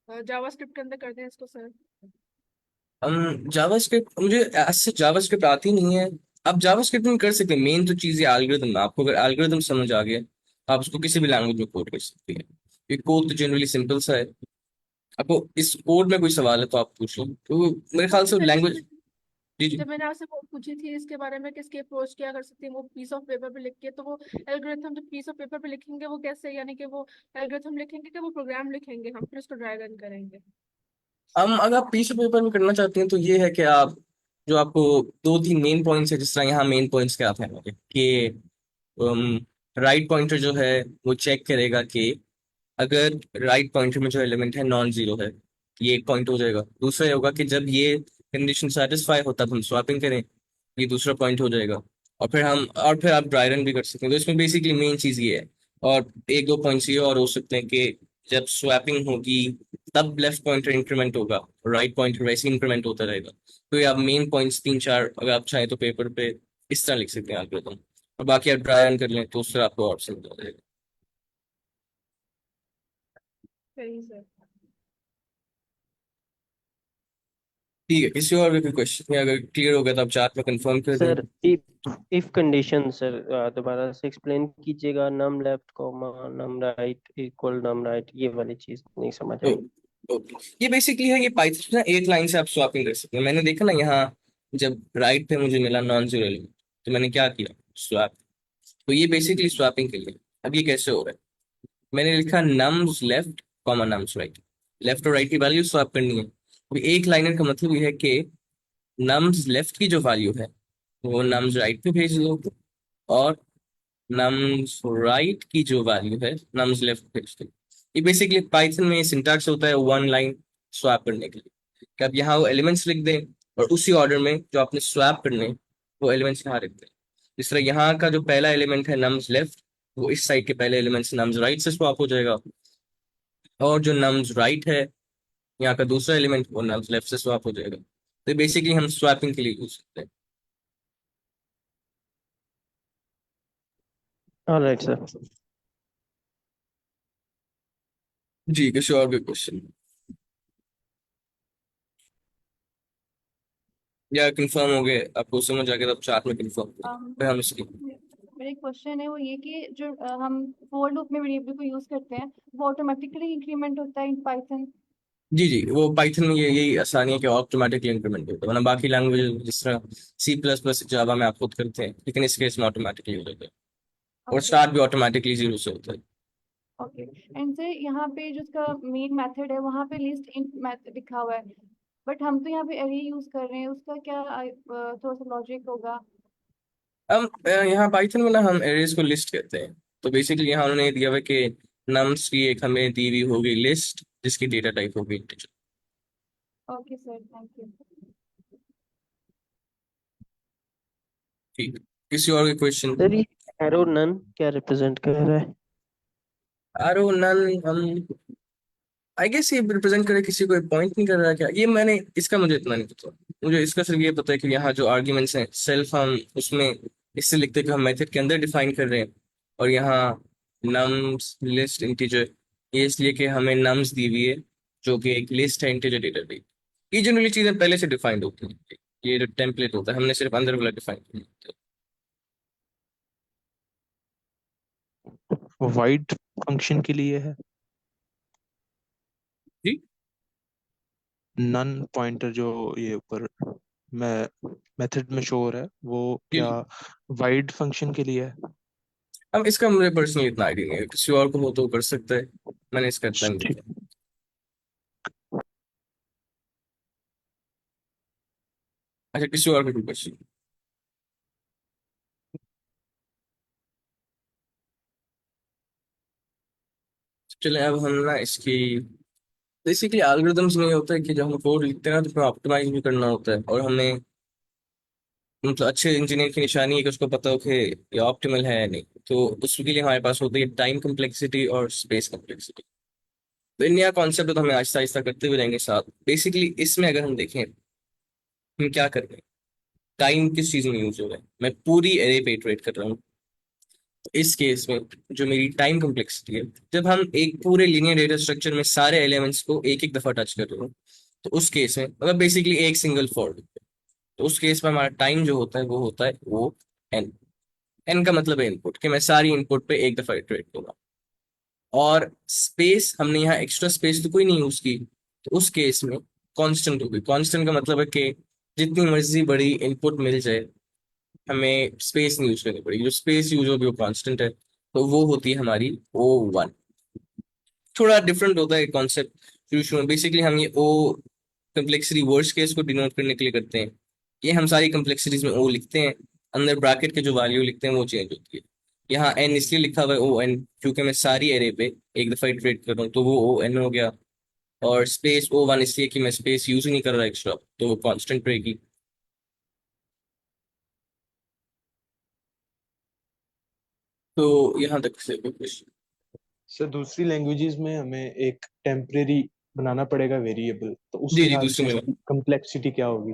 जावास्क्रिप्ट के अंदर करते हैं इसको सर। हम जावास्क्रिप्ट, मुझे ऐसे जावास्क्रिप्ट आती नहीं है। आप जावास्क्रिप्ट में कर सकते हैं, मेन तो चीज है एल्गोरिथम। आपको अगर एल्गोरिथम समझ आ गया, आप उसको किसी भी लैंग्वेज में कोड कर सकते हैं। ये कोड तो जनरली सिंपल सा है। आपको इस कोड में कोई सवाल है तो आप पूछ लो, तो मेरे ख्याल से सर लैंग्वेज। जी जी। जब मैंने आपसे वो पूछी थी इसके बारे में किसके अप्रोच क्या कर सकते हैं वो पीस ऑफ पेपर पे लिख के, तो वो एल्गोरिथम जब पीस ऑफ पेपर पे लिखेंगे वो कैसे, यानी कि वो एल्गोरिथम लिखेंगे कि वो प्रोग्राम लिखेंगे, हम फिर उसको ड्राई रन करेंगे? हम अगर आप पीस पेपर में करना चाहते हैं तो ये है कि आप जो आपको 2-3 मेन पॉइंट्स है, जिस तरह यहाँ मेन पॉइंट्स क्या थे हमारे कि राइट पॉइंटर जो है वो चेक करेगा कि अगर राइट पॉइंटर में जो एलिमेंट है नॉन जीरो है, ये एक पॉइंट हो जाएगा। दूसरा ये होगा कि जब ये कंडीशन सेटिस्फाई हो तब हम स्वैपिंग करें, ये दूसरा पॉइंट हो जाएगा। और फिर आप ड्राई रन भी कर सकते हैं। तो इसमें बेसिकली मेन चीज ये है। और 1-2 पॉइंट्स ये और हो सकते हैं कि जब स्वैपिंग होगी तब लेफ्ट पॉइंटर इंक्रीमेंट होगा, राइट पॉइंटर वैसे इंक्रीमेंट होता रहेगा। तो ये आप मेन पॉइंट्स 3-4 अगर आप चाहें तो पेपर पे इस तरह लिख सकते हैं एल्गोरिथम, और बाकी आप ड्राई रन कर लें तो उससे आपको और समझ आ जाएगा। सही सर। ठीक है, किसी और भी कोई क्वेश्चन है? अगर क्लियर हो गया तो आप चार्ट में कंफर्म कर दें। सर इफ कंडीशन सर दोबारा से एक्सप्लेन कीजिएगा। नम लेफ्ट कॉमा नम राइट इक्वल नम राइट, ये वाली चीज नहीं समझ तो आई। ये बेसिकली है कि पाइथन ना एक लाइन से आप स्वैपिंग कर सकते हैं। मैंने देखा ना यहाँ जब राइट पे मुझे मिला नॉन जीरो एलिमेंट, तो मैंने क्या किया, स्वैप। तो ये बेसिकली स्वैपिंग के लिए। अब ये कैसे हो रहा है, मैंने लिखा nums left comma nums right, left और राइट की वैल्यू स्वैप करनी है। अभी एक लाइनर का मतलब ये है कि नम्स लेफ्ट की जो वैल्यू है वो नम्स राइट पे भेज दो, और नम्स राइट की जो वैल्यू है नम्स लेफ्ट पे भेज दो। ये बेसिकली पाइथन में सिंटैक्स होता है वन लाइन स्वैप करने के लिए, कि आप यहाँ वो एलिमेंट्स लिख दें और उसी ऑर्डर में जो आपने स्वैप करने वो एलिमेंट्स यहाँ लिख दें। जिस तरह यहाँ का जो पहला एलिमेंट है नम्स लेफ्ट, वो इस साइड के पहले एलिमेंट से नम्स राइट से स्वैप हो जाएगा, और जो नम्स राइट है यहाँ का दूसरा एलिमेंट वो नम्स लेफ्ट से स्वैप हो जाएगा। तो बेसिकली हम स्वैपिंग के लिए यूज करते हैं। Alright sir. जी, किसी और भी क्वेश्चन या कंफर्म हो गए, आपको समझ आ गया तो चार्ट में कंफर्म फिर हम इसकी। मेरा एक क्वेश्चन है वो ये कि जो हम फॉर लूप में वेरिएबल को यूज करते हैं वो ऑटोमेटिकली इंक्रीमेंट होता है इन पाइथन। जी जी, वो पाइथन में ये यही आसानी है कि ऑटोमेटिकली इंक्रीमेंट होता है, वरना बाकी लैंग्वेज जिस तरह C++ जावा में आप खुद करते हैं, लेकिन इस केस में ऑटोमेटिकली हो जाता है, और ओके स्टार्ट भी ऑटोमेटिकली 0 से होता है। ओके। एंड सर यहाँ पे जो उसका मेन मेथड है वहाँ पे लिस्ट इन मेथड लिखा हुआ है, बट हम तो यहाँ पे अरे यूज कर रहे हैं, उसका क्या थोड़ा सा लॉजिक होगा? हम यहाँ पाइथन में ना हम एरेज को लिस्ट कहते हैं, तो बेसिकली यहाँ उन्होंने ये दिया हुआ है कि नम्स की एक हमें दी हुई होगी लिस्ट जिसकी डेटा टाइप होगी integer. Okay sir, thank you. ठीक है। किसी और के क्वेश्चन? सर ये एरो नन क्या रिप्रेजेंट कर रहा है? आरो नन हम आई गेस ये रिप्रेजेंट करे किसी को पॉइंट नहीं कर रहा है क्या, ये मैंने इसका मुझे इतना नहीं पता। मुझे इसका सिर्फ ये पता है कि यहाँ जो आर्ग्यूमेंट्स हैं सेल्फ हम उसमें इससे लिखते हैं कि हम मेथड के अंदर डिफाइन कर रहे हैं, और यहाँ नम्स लिस्ट इंटीजर ये इसलिए कि हमें नम्स दी हुई है जो कि एक लिस्ट है इंटीजर डेटा टाइप। ये जनरली चीजें पहले से डिफाइंड होती हैं, ये जो टेम्पलेट होता है हमने सिर्फ अंदर वाला डिफाइन किया होता वाइड फंक्शन के लिए है। है। जी नन पॉइंटर जो ये ऊपर मैं मेथड में शो हो रहा है वो जी क्या जी। वाइड फंक्शन के लिए है? अब इसका मुझे पर्सनली इतना आइडिया नहीं है, किसी और को हो तो कर सकता है, मैंने इसका इतना नहीं ठीक। देखा। अच्छा, किसी और का क्वेश्चन? चले अब हम ना इसकी बेसिकली एल्गोरिथम्स में ये होता है कि जब हम कोड लिखते हैं ना तो उसमें ऑप्टिमाइज भी करना होता है, और हमें मतलब अच्छे इंजीनियर की निशानी है कि उसको पता हो कि ये ऑप्टिमल है या नहीं। तो उसके लिए हमारे पास होती है टाइम कम्प्लेक्सिटी और स्पेस कम्प्लेक्सिटी। तो इन नया कॉन्सेप्ट तो हमें आहिस्ता आहिस्ता करते हुए रहेंगे साथ। बेसिकली इसमें अगर हम देखें हम क्या कर रहे हैं, टाइम किस चीज में यूज हो रहा है, मैं पूरी एरे पे इटरेट कर रहा हूँ। तो इस केस में जो मेरी टाइम कम्प्लेक्सिटी है, जब हम एक पूरे लीनियर डेटा स्ट्रक्चर में सारे एलिमेंट्स को एक एक दफा टच कर रहे हो, तो उस केस में मतलब बेसिकली एक सिंगल फॉर, तो उस केस में हमारा टाइम जो होता है वो होता है वो एन। एन का मतलब है इनपुट, कि मैं सारी इनपुट पे एक दफा इटरेट करूंगा। और स्पेस हमने यहाँ एक्स्ट्रा स्पेस तो कोई नहीं यूज की, तो उस केस में कांस्टेंट होगी। कांस्टेंट का मतलब है कि जितनी मर्जी बड़ी इनपुट मिल जाए हमें स्पेस नहीं यूज करनी पड़ेगी, जो स्पेस यूज होगी वो कांस्टेंट है, तो वो होती है हमारी O1। थोड़ा डिफरेंट होता है कॉन्सेप्ट शुरू शुरू में। बेसिकली हम ये ओ कम्प्लेक्सिटी वर्स्ट केस को डिनोट करने के लिए करते हैं, ये हम सारी कम्प्लेक्सिटीज में ओ लिखते हैं, अंदर ब्रैकेट के जो वैल्यू लिखते हैं वो चेंज होती है। यहाँ एन इसलिए लिखा हुआ है O n क्योंकि मैं सारी एरे पे एक दफा इटरेट कर रहा हूँ, तो वो O n हो गया। और स्पेस O1 इसलिए कि मैं स्पेस यूज ही नहीं कर रहा एक्स्ट्रा, तो वो कांस्टेंट रहेगी। तो यहाँ तक से कोई क्वेश्चन? सर दूसरी लैंग्वेजेस में हमें एक टेम्परेरी बनाना पड़ेगा वेरिएबल, तो उस जी जी, लिहाज दूसरी से में इसकी कम्प्लेक्सिटी क्या होगी?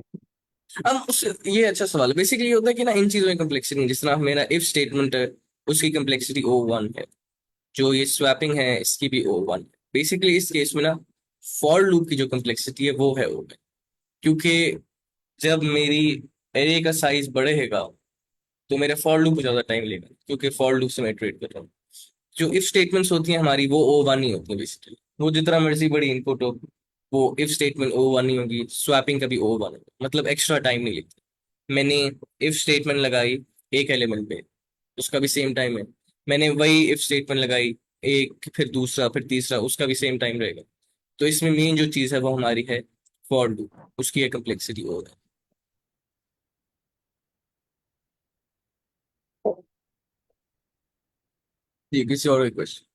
हम उस ये अच्छा सवाल है। बेसिकली ये होता है कि ना इन चीजों में कम्प्लेक्सिटी, जिस तरह मेरा इफ स्टेटमेंट है उसकी कम्प्लेक्सिटी O1 है, जो ये स्वैपिंग है इसकी भी O1 है। बेसिकली इस केस में ना फॉर लूप की जो कम्प्लेक्सिटी है वो है O1, क्योंकि जब मेरी एरे का साइज बढ़ेगा तो मेरे फॉर लूप को ज्यादा टाइम लेगा, क्योंकि फॉर लूप से मैं इटरेट कर रहा हूँ। जो इफ स्टेटमेंट्स होती हैं हमारी वो O1 ही होती है बेसिकली, वो जितना मर्जी बड़ी इनपुट हो वो इफ स्टेटमेंट O1 ही होगी, स्वैपिंग का भी O1 होगा, मतलब एक्स्ट्रा टाइम नहीं लेती। मैंने इफ स्टेटमेंट लगाई एक एलिमेंट पे, उसका भी सेम टाइम है। मैंने वही इफ स्टेटमेंट लगाई एक, फिर दूसरा, फिर तीसरा, उसका भी सेम टाइम रहेगा। तो इसमें मेन जो चीज है वो हमारी है फॉर लूप, उसकी कम्प्लेक्सिटी और है। जी, किसी और क्वेश्चन?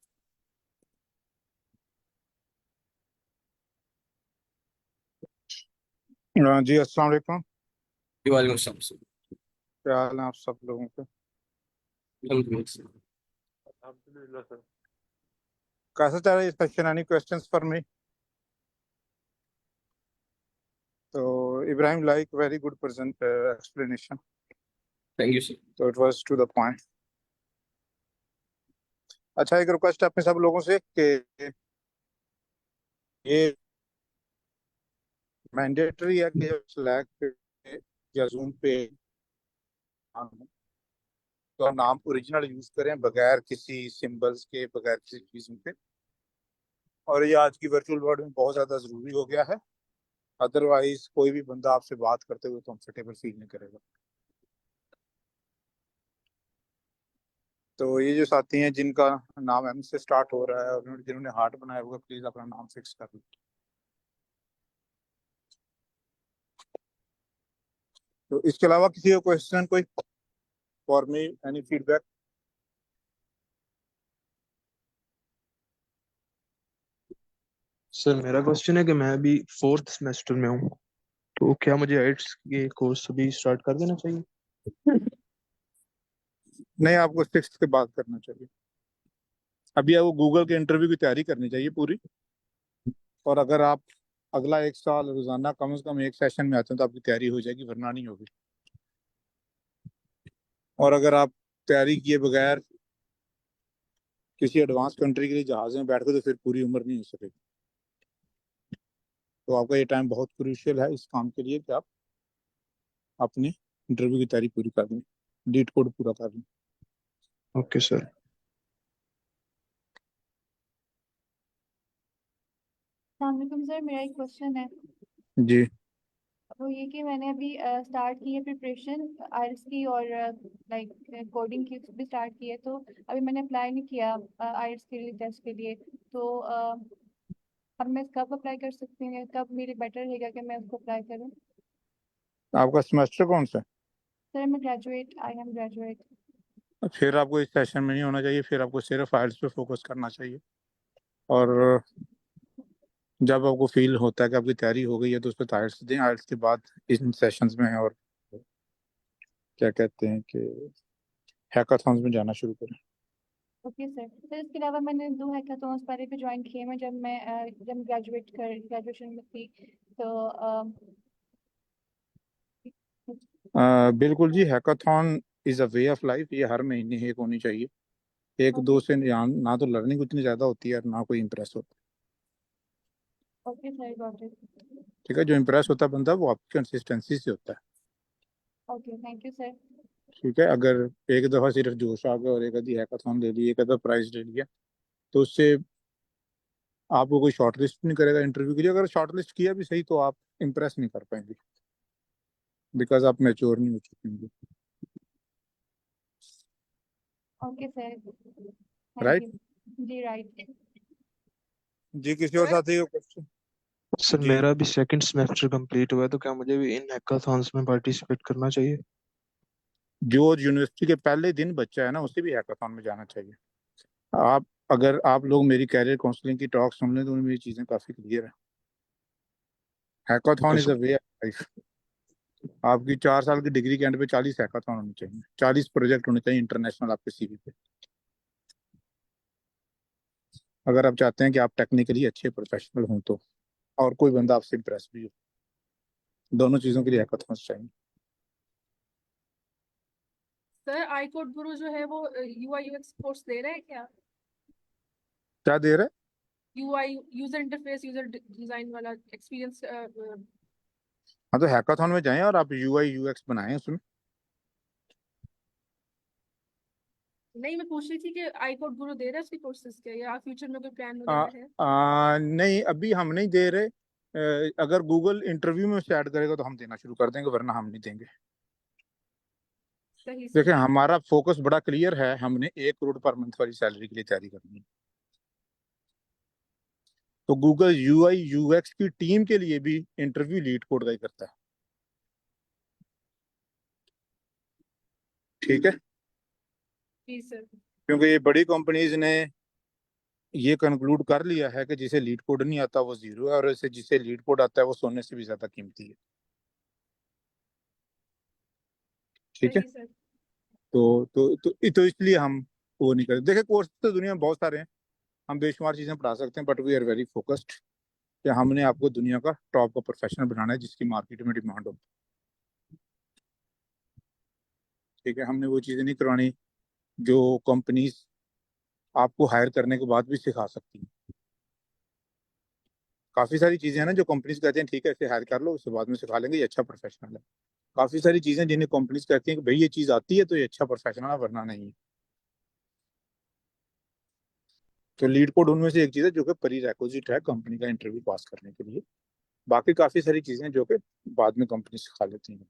जी अस्सलाम वालेकुम। वालेकुम अस्सलाम सर। क्या हाल है आप सब लोगों के? अल्हम्दुलिल्लाह सर। अल्हम्दुलिल्लाह सर। कैसा चल रहा है session? Any questions for me? तो Ibrahim like very good present explanation, thank you sir. तो it was to the point. अच्छा, एक रिक्वेस्ट है अपने सब लोगों से कि ये मैंडेटरी है कि स्लैक पे या जूम पे तो नाम ओरिजिनल यूज करें, बगैर किसी सिंबल्स के, बगैर किसी चीज़ों के। और ये आज की वर्चुअल वर्ल्ड में बहुत ज़्यादा ज़रूरी हो गया है, अदरवाइज कोई भी बंदा आपसे बात करते हुए कंफर्टेबल फील नहीं करेगा। तो ये जो साथी हैं जिनका नाम एम से स्टार्ट हो रहा है और जिन्होंने हार्ट बनाया हुआ, प्लीज अपना नाम फिक्स कर लो। तो इसके अलावा किसी का क्वेश्चन कोई for me, any feedback? Sir मेरा क्वेश्चन है कि मैं अभी 4th सेमेस्टर में हूँ, तो क्या मुझे आइट्स के कोर्स अभी स्टार्ट कर देना चाहिए? नहीं, आपको सिक्स के बाद करना चाहिए। अभी आपको गूगल के इंटरव्यू की तैयारी करनी चाहिए पूरी। और अगर आप अगला एक साल रोजाना कम से कम एक सेशन में आते हैं तो आपकी तैयारी हो जाएगी, वरना नहीं होगी। और अगर आप तैयारी किए बगैर किसी एडवांस कंट्री के लिए जहाज में बैठ गए तो फिर पूरी उम्र नहीं हो सकेगी। तो आपका ये टाइम बहुत क्रूशियल है इस काम के लिए कि आप अपनी इंटरव्यू की तैयारी पूरी कर लें, लीड कोड पूरा कर लें। Okay sir. अस्सलाम सर, मेरा एक क्वेश्चन है। जी। वो ये कि मैंने अभी स्टार्ट की है प्रिपरेशन आइल्स की, और लाइक कोडिंग की भी स्टार्ट की है। तो अभी मैंने अप्लाई नहीं किया आइल्स के लिए, टेस्ट के लिए। तो अब मैं कब अप्लाई कर सकती हूँ, कब मेरे बेटर रहेगा कि मैं उसको अप्लाई करूँ? आपका सेमेस्टर कौन सा सर मैं ग्रेजुएट, आई एम ग्रेजुएट। है? फिर आपको इस सेशन में नहीं होना चाहिए, फिर आपको सिर्फ आइल्स पे फोकस करना चाहिए। और जब आपको फील होता है कि आपकी तैयारी हो गई है तो उस पर आइल्स दें। आइल्स के बाद इन सेशंस में और क्या कहते हैं कि हैकाथॉन्स में जाना शुरू करें। ओके सर इसके अलावा मैंने 2 हैकाथॉन्स पहले भी ज्वाइन किए हैं जब मैं ग्रेजुएशन में थी। तो बिल्कुल जी, hackathon is a way of life. ये हर महीने एक होनी चाहिए। एक दो से ना तो लर्निंग उतनी ज़्यादा होती है और ना कोई इम्प्रेस होता ओके सर, गॉट इट। है। ठीक है, जो इम्प्रेस होता है बंदा वो आपकी कंसिस्टेंसी से होता है। Okay, thank you sir. ठीक है, अगर एक दफ़ा सिर्फ जोश आ गया और एक आधी हैकाथॉन ले ली, एक आधा प्राइज ले लिया, तो उससे आपको कोई शॉर्ट लिस्ट नहीं करेगा इंटरव्यू के लिए। अगर शॉर्ट लिस्ट किया भी सही तो आप इम्प्रेस नहीं कर पाएंगे, बिकॉज आप मैच्योर नहीं हो चुके होंगे। Okay sir, thank right you. जी राइट। जी। किसी और साथी का क्वेश्चन? सर जी। मेरा अभी 2nd सेमेस्टर कंप्लीट हुआ है, तो क्या मुझे भी इन हैकाथॉन्स में पार्टिसिपेट करना चाहिए? जो यूनिवर्सिटी के पहले दिन बच्चा है ना, उसे भी हैकाथॉन में जाना चाहिए। आप अगर आप लोग मेरी कैरियर काउंसलिंग की टॉक सुन लें तो उनमें ये चीज़ें काफ़ी क्लियर है। Hackathon okay is a sir. Way of life. आपकी 4 साल की डिग्री के एंड पे 40 हैकाथॉन होने चाहिए, 40 प्रोजेक्ट होने चाहिए इंटरनेशनल आपके सीवी पे, अगर आप चाहते हैं कि आप टेक्निकली अच्छे प्रोफेशनल हों तो, और कोई बंदा आपसे इम्प्रेस भी हो। दोनों चीज़ों के लिए हैकाथॉन चाहिए। सर आई कोड गुरु जो है वो यूआई यूएक्स कोर्स दे रहे हैं क्या? क्या दे रहे? UI, user interface, user design वाला एक्सपीरियंस। हाँ, तो हैकाथॉन में जाएं और आप यूआई यूएक्स बनाएं उसमें। नहीं, मैं पूछ रही थी कि आई कोड गुरु दे रहा है उसके कोर्सेज के, या फ्यूचर में कोई प्लान आ, वगैरह है? नहीं, अभी हम नहीं दे रहे। अगर गूगल इंटरव्यू में उसे ऐड करेगा तो हम देना शुरू कर देंगे, वरना हम नहीं देंगे। सही देखिए, सर। हमारा फोकस बड़ा क्लियर है, हमने 1 करोड़ पर मंथ वाली सैलरी के लिए तैयारी करनी है। तो गूगल यूआई यूएक्स की टीम के लिए भी इंटरव्यू लीड कोड का ही करता है। ठीक है, जी सर। क्योंकि ये बड़ी कंपनीज ने ये कंक्लूड कर लिया है कि जिसे लीड कोड नहीं आता वो जीरो है, और इसे जिसे लीड कोड आता है वो सोने से भी ज्यादा कीमती है। ठीक है। सही सर। तो इसलिए हम वो नहीं करते। देखिए कोर्स तो दुनिया में बहुत सारे हैं, हम बेशुमार चीजें पढ़ा सकते हैं, but we are very focused कि हमने आपको दुनिया का टॉप का प्रोफेशनल बनाना है जिसकी मार्केट में डिमांड हो। ठीक है, हमने वो चीजें नहीं करवानी जो कंपनीज आपको हायर करने के बाद भी सिखा सकती हैं। काफी सारी चीजें हैं ना जो कंपनीज कहते हैं ठीक है इसे हायर कर लो, उसके बाद में सिखा लेंगे, ये अच्छा प्रोफेशनल है। काफी सारी चीजें जिन्हें कंपनीज कहती हैं कि भाई ये चीज आती है तो ये अच्छा प्रोफेशनल है, वरना नहीं है। तो लीड कोड उनमें से एक चीज है जो कि प्री रिक्विजिट है कंपनी का इंटरव्यू पास करने के लिए। बाकी काफी सारी चीजें जो कि बाद में कंपनी सिखा लेती हैं।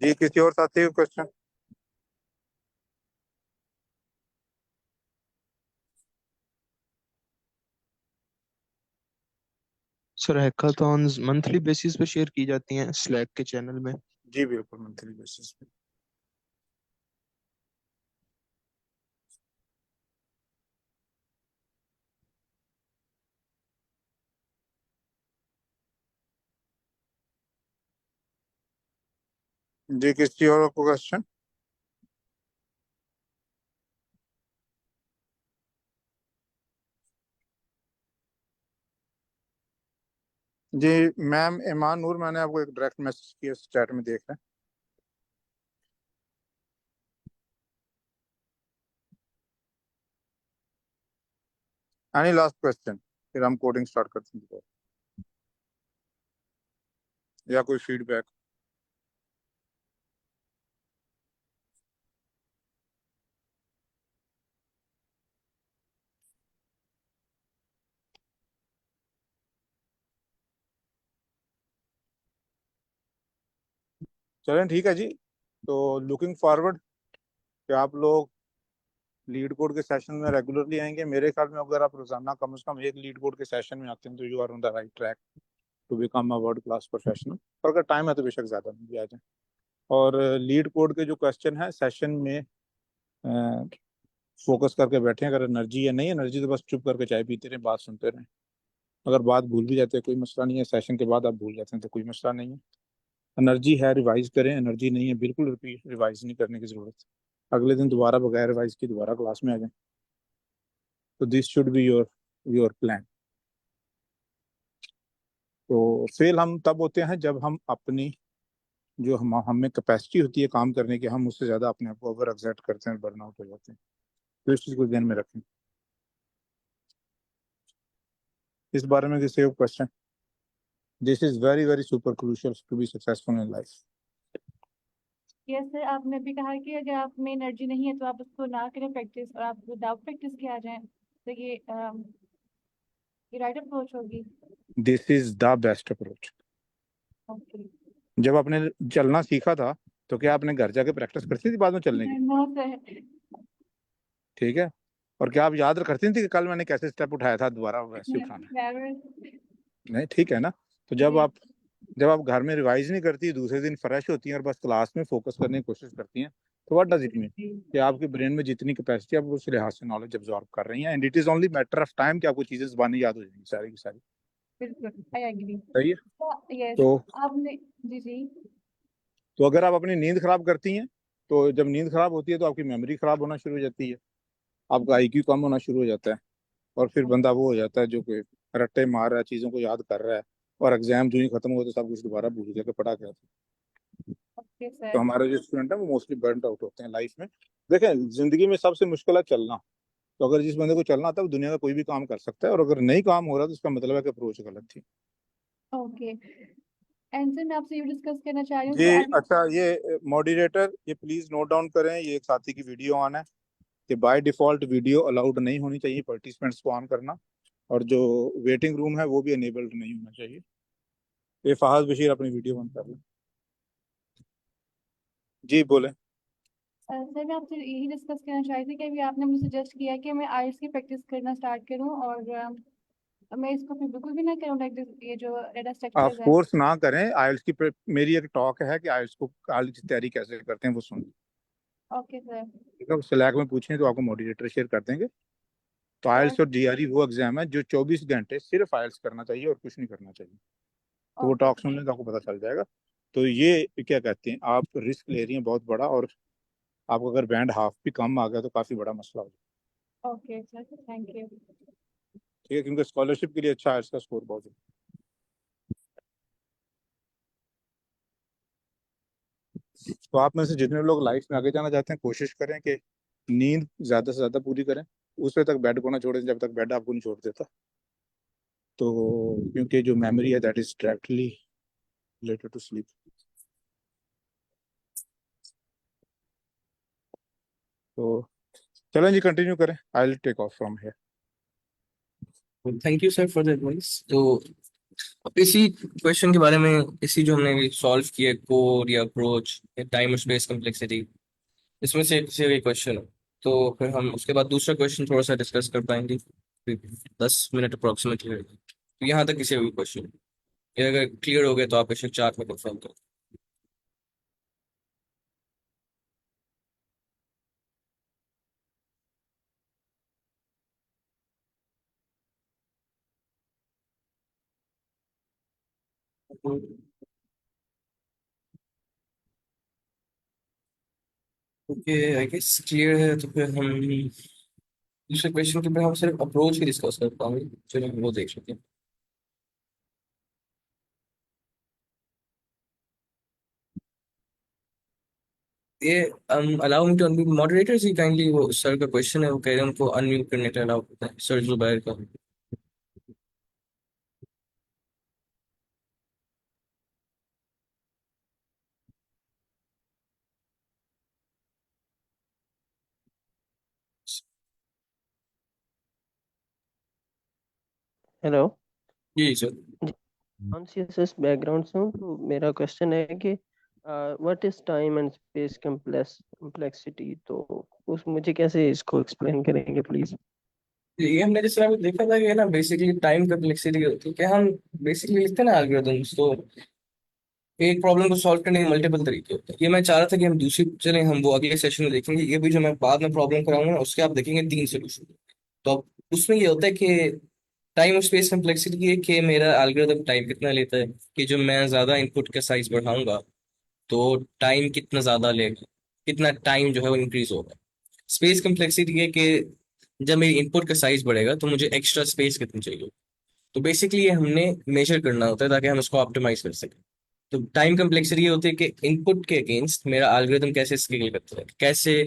जी किसी और साथी का question? Sir hackathons monthly basis पे शेयर की जाती हैं स्लैक के चैनल में? जी बिल्कुल, मंथली बेसिस पे। जी किसी और को क्वेश्चन? जी मैम ईमान नूर, मैंने आपको एक डायरेक्ट मैसेज किया चैट में, देख रहे हैं। एनी लास्ट क्वेश्चन, फिर हम कोडिंग स्टार्ट करते हैं या कोई फीडबैक? चलें ठीक है जी। तो लुकिंग फॉरवर्ड कि आप लोग लीड कोड के सेशन में रेगुलरली आएंगे। मेरे ख्याल में अगर आप रोजाना कम से कम एक लीड कोड के सेशन में आते हैं तो you are on the right track to become a world class professional. और अगर टाइम है तो बेशक ज़्यादा में भी आ जाए। और लीड कोड के जो क्वेश्चन है सेशन में फोकस करके बैठे, अगर एनर्जी है, नहीं एनर्जी तो बस चुप करके चाय पीते रहे, बात सुनते रहे। अगर बात भूल भी जाते हैं कोई मसला नहीं है, सेशन के बाद आप भूल जाते हैं तो कोई मसला नहीं है। एनर्जी है रिवाइज करें, एनर्जी नहीं है बिल्कुल रिपीट रिवाइज नहीं करने की जरूरत। अगले दिन दोबारा बगैर रिवाइज की दोबारा क्लास में आ जाए। तो this should be your your plan. तो फेल हम तब होते हैं जब हम अपनी जो हम में कैपेसिटी होती है काम करने की, हम उससे ज्यादा अपने आप को ओवर एक्सर्ट करते हैं, बर्न आउट हो जाते हैं। तो इस चीज को ध्यान में रखें। इस बारे में किसी और question? This is very very super crucial to be successful in life. Yes sir, आपने भी कहा कि अगर आप में एनर्जी नहीं है तो आप उसको ना करें प्रैक्टिस, और आप विदाउट प्रैक्टिस के आ जाएं, तो ये राइट अप्रोच होगी। This is the best approach. Okay. जब आपने चलना सीखा था तो क्या आपने घर जाके प्रैक्टिस करती थी बाद में चलने की? No sir. ठीक है। और क्या आप याद करती थी कि कल मैंने कैसे स्टेप उठाया था, दोबारा वैसे उठाना है? नेवर। नहीं, ठीक है ना। तो जी। जब आप घर में रिवाइज नहीं करती, दूसरे दिन फ्रेश होती हैं और बस क्लास में फोकस करने की कोशिश करती हैं, तो व्हाट डज इट मीन कि आपके ब्रेन में जितनी कैपेसिटी आप उस लिहाज से नॉलेज अब्जॉर्ब कर रही हैं, and it is only matter of time कि आपको चीजें जुबानी याद हो जाएंगी सारी की सारी। बिल्कुल, आई एग्री। सही है। यस। तो आपने जी जी। तो अगर आप अपनी नींद खराब करती हैं, तो जब नींद खराब होती है तो आपकी मेमोरी खराब होना शुरू हो जाती है, आपका आईक्यू कम होना शुरू हो जाता है, और फिर बंदा वो हो जाता है जो कि रट्टे मार रहा है, चीजों को याद कर रहा है, और एग्जाम जो ही खत्म हो तो सब कुछ दोबारा भूल गया कि पढ़ा क्या था। ओके तो सर। हमारे जो स्टूडेंट है वो मोस्टली बर्न आउट होते हैं लाइफ में। देखें जिंदगी में सबसे मुश्किल है चलना। तो अगर जिस बंदे को चलना आता है वो दुनिया का कोई भी काम कर सकता है, और अगर नहीं काम हो रहा तो इसका मतलब है कि अप्रोच गलत थी। ओके। एंड सर मैं आपसे ये डिस्कस करना चाह रही हूँ जी कि अच्छा, ये मॉडरेटर ये प्लीज नोट डाउन करें, ये एक साथी की वीडियो ऑन है कि बाय डिफॉल्ट वीडियो अलाउड नहीं होनी चाहिए पार्टिसिपेंट्स को ऑन करना, और जो वेटिंग रूम है वो भी अनेबल्ड नहीं होना चाहिए। ये फहाद बशीर अपनी वीडियो बंद कर लें। जी बोले। सर मैं आपसे यही डिस्कस करना चाह रही थी कि अभी आपने मुझे सजेस्ट किया कि मैं आइल्स की प्रैक्टिस करना स्टार्ट करूँ, और मैं इसको फिर बिल्कुल भी ना करूँ, लाइक ये जो रेडा आप स्ट्रक्चर्स है। फोर्स ना करें आइल्स की मेरी एक टॉक है कि आइल्स की तैयारी कैसे करते हैं वो सुनिए। Okay sir. ठीक है, स्लैक में पूछें तो आपको मॉडरेटर शेयर कर देंगे। तो आइल्स और जीआरई वो एग्जाम है जो 24 घंटे सिर्फ आइल्स करना चाहिए और कुछ नहीं करना चाहिए। तो वो ओके टॉक सुनने तो आपको पता चल जाएगा। तो ये क्या कहते हैं, आप रिस्क ले रही हैं बहुत बड़ा, और आपको अगर बैंड हाफ भी कम आ गया तो काफी बड़ा मसला हो जाएगा। Okay sir, thank you. ठीक है, क्योंकि स्कॉलरशिप के लिए अच्छा आइल्स का स्कोर बहुत है। तो आप में से जितने लोग लाइफ में आगे जाना चाहते हैं, कोशिश करें कि नींद ज्यादा से ज्यादा पूरी करें। उस पे तक बेड को ना छोड़ें जब तक बेड आपको नहीं छोड़ देता। तो क्योंकि जो मेमोरी है that is directly related to sleep. तो चलें जी, कंटिन्यू करें। I will take off from here. Thank you sir for the advice. तो अब इसी क्वेश्चन के बारे में, इसी जो हमने सॉल्व किया, कोड या अप्रोच या टाइम और स्पेस कम्प्लेक्सिटी, इसमें से एक क्वेश्चन है, तो फिर हम उसके बाद दूसरा क्वेश्चन थोड़ा सा डिस्कस कर पाएंगे। 10 मिनट अप्रोक्सीमेटली। तो यहाँ तक किसी भी क्वेश्चन, ये अगर क्लियर हो गया तो आप बेशक चार्ट में कंफर्म करो। ओके, आई गेस क्लियर है। तो फिर हम दूसरे क्वेश्चन के पे हम सिर्फ अप्रोच ही डिस्कस कर पाएंगे। चलिए हम वो देख लेते हैं। ये allow me to unmute moderators, ही काइंडली, वो सर का क्वेश्चन है, वो कह रहे हैं उनको अनम्यूट करने का अलाउ करता है सर जुबैर का। हेलो जी सर। जी, कॉन्शियस बैकग्राउंड से हूँ, तो मेरा क्वेश्चन है कि what is time and space complexity, तो उस मुझे कैसे इसको एक्सप्लेन करेंगे प्लीज। ये हमने जैसे अभी देखा था कि ना, बेसिकली टाइम कम्प्लेक्सिटी होती है कि हम बेसिकली लिखते हैं ना एल्गोरिथम्स, तो एक प्रॉब्लम को सॉल्व करने के मल्टीपल तरीके होते हैं। ये मैं चाह रहा था कि हम दूसरी, चले हम वो अगले सेशन में देखेंगे। ये भी जो मैं बाद में प्रॉब्लम कराऊंगा ना, उसके आप देखेंगे 3 सोल्यूशन। तो अब उसमें ये होता है कि टाइम और स्पेस कम्प्लेक्सिटी ये कि मेरा एल्गोरिथम टाइम कितना लेता है, कि जो मैं ज्यादा इनपुट का साइज बढ़ाऊंगा तो टाइम कितना ज्यादा लेगा, कितना टाइम जो है वो इंक्रीज होगा। स्पेस कम्प्लेक्सिटी ये कि जब मेरी इनपुट का साइज बढ़ेगा तो मुझे एक्स्ट्रा स्पेस कितनी चाहिए। तो बेसिकली ये हमने मेजर करना होता है ताकि हम उसको ऑप्टिमाइज कर सकें। तो टाइम कम्प्लेक्सिटी ये होती है कि इनपुट के अगेंस्ट मेरा एल्गोरिथम कैसे स्केल करता है, कैसे,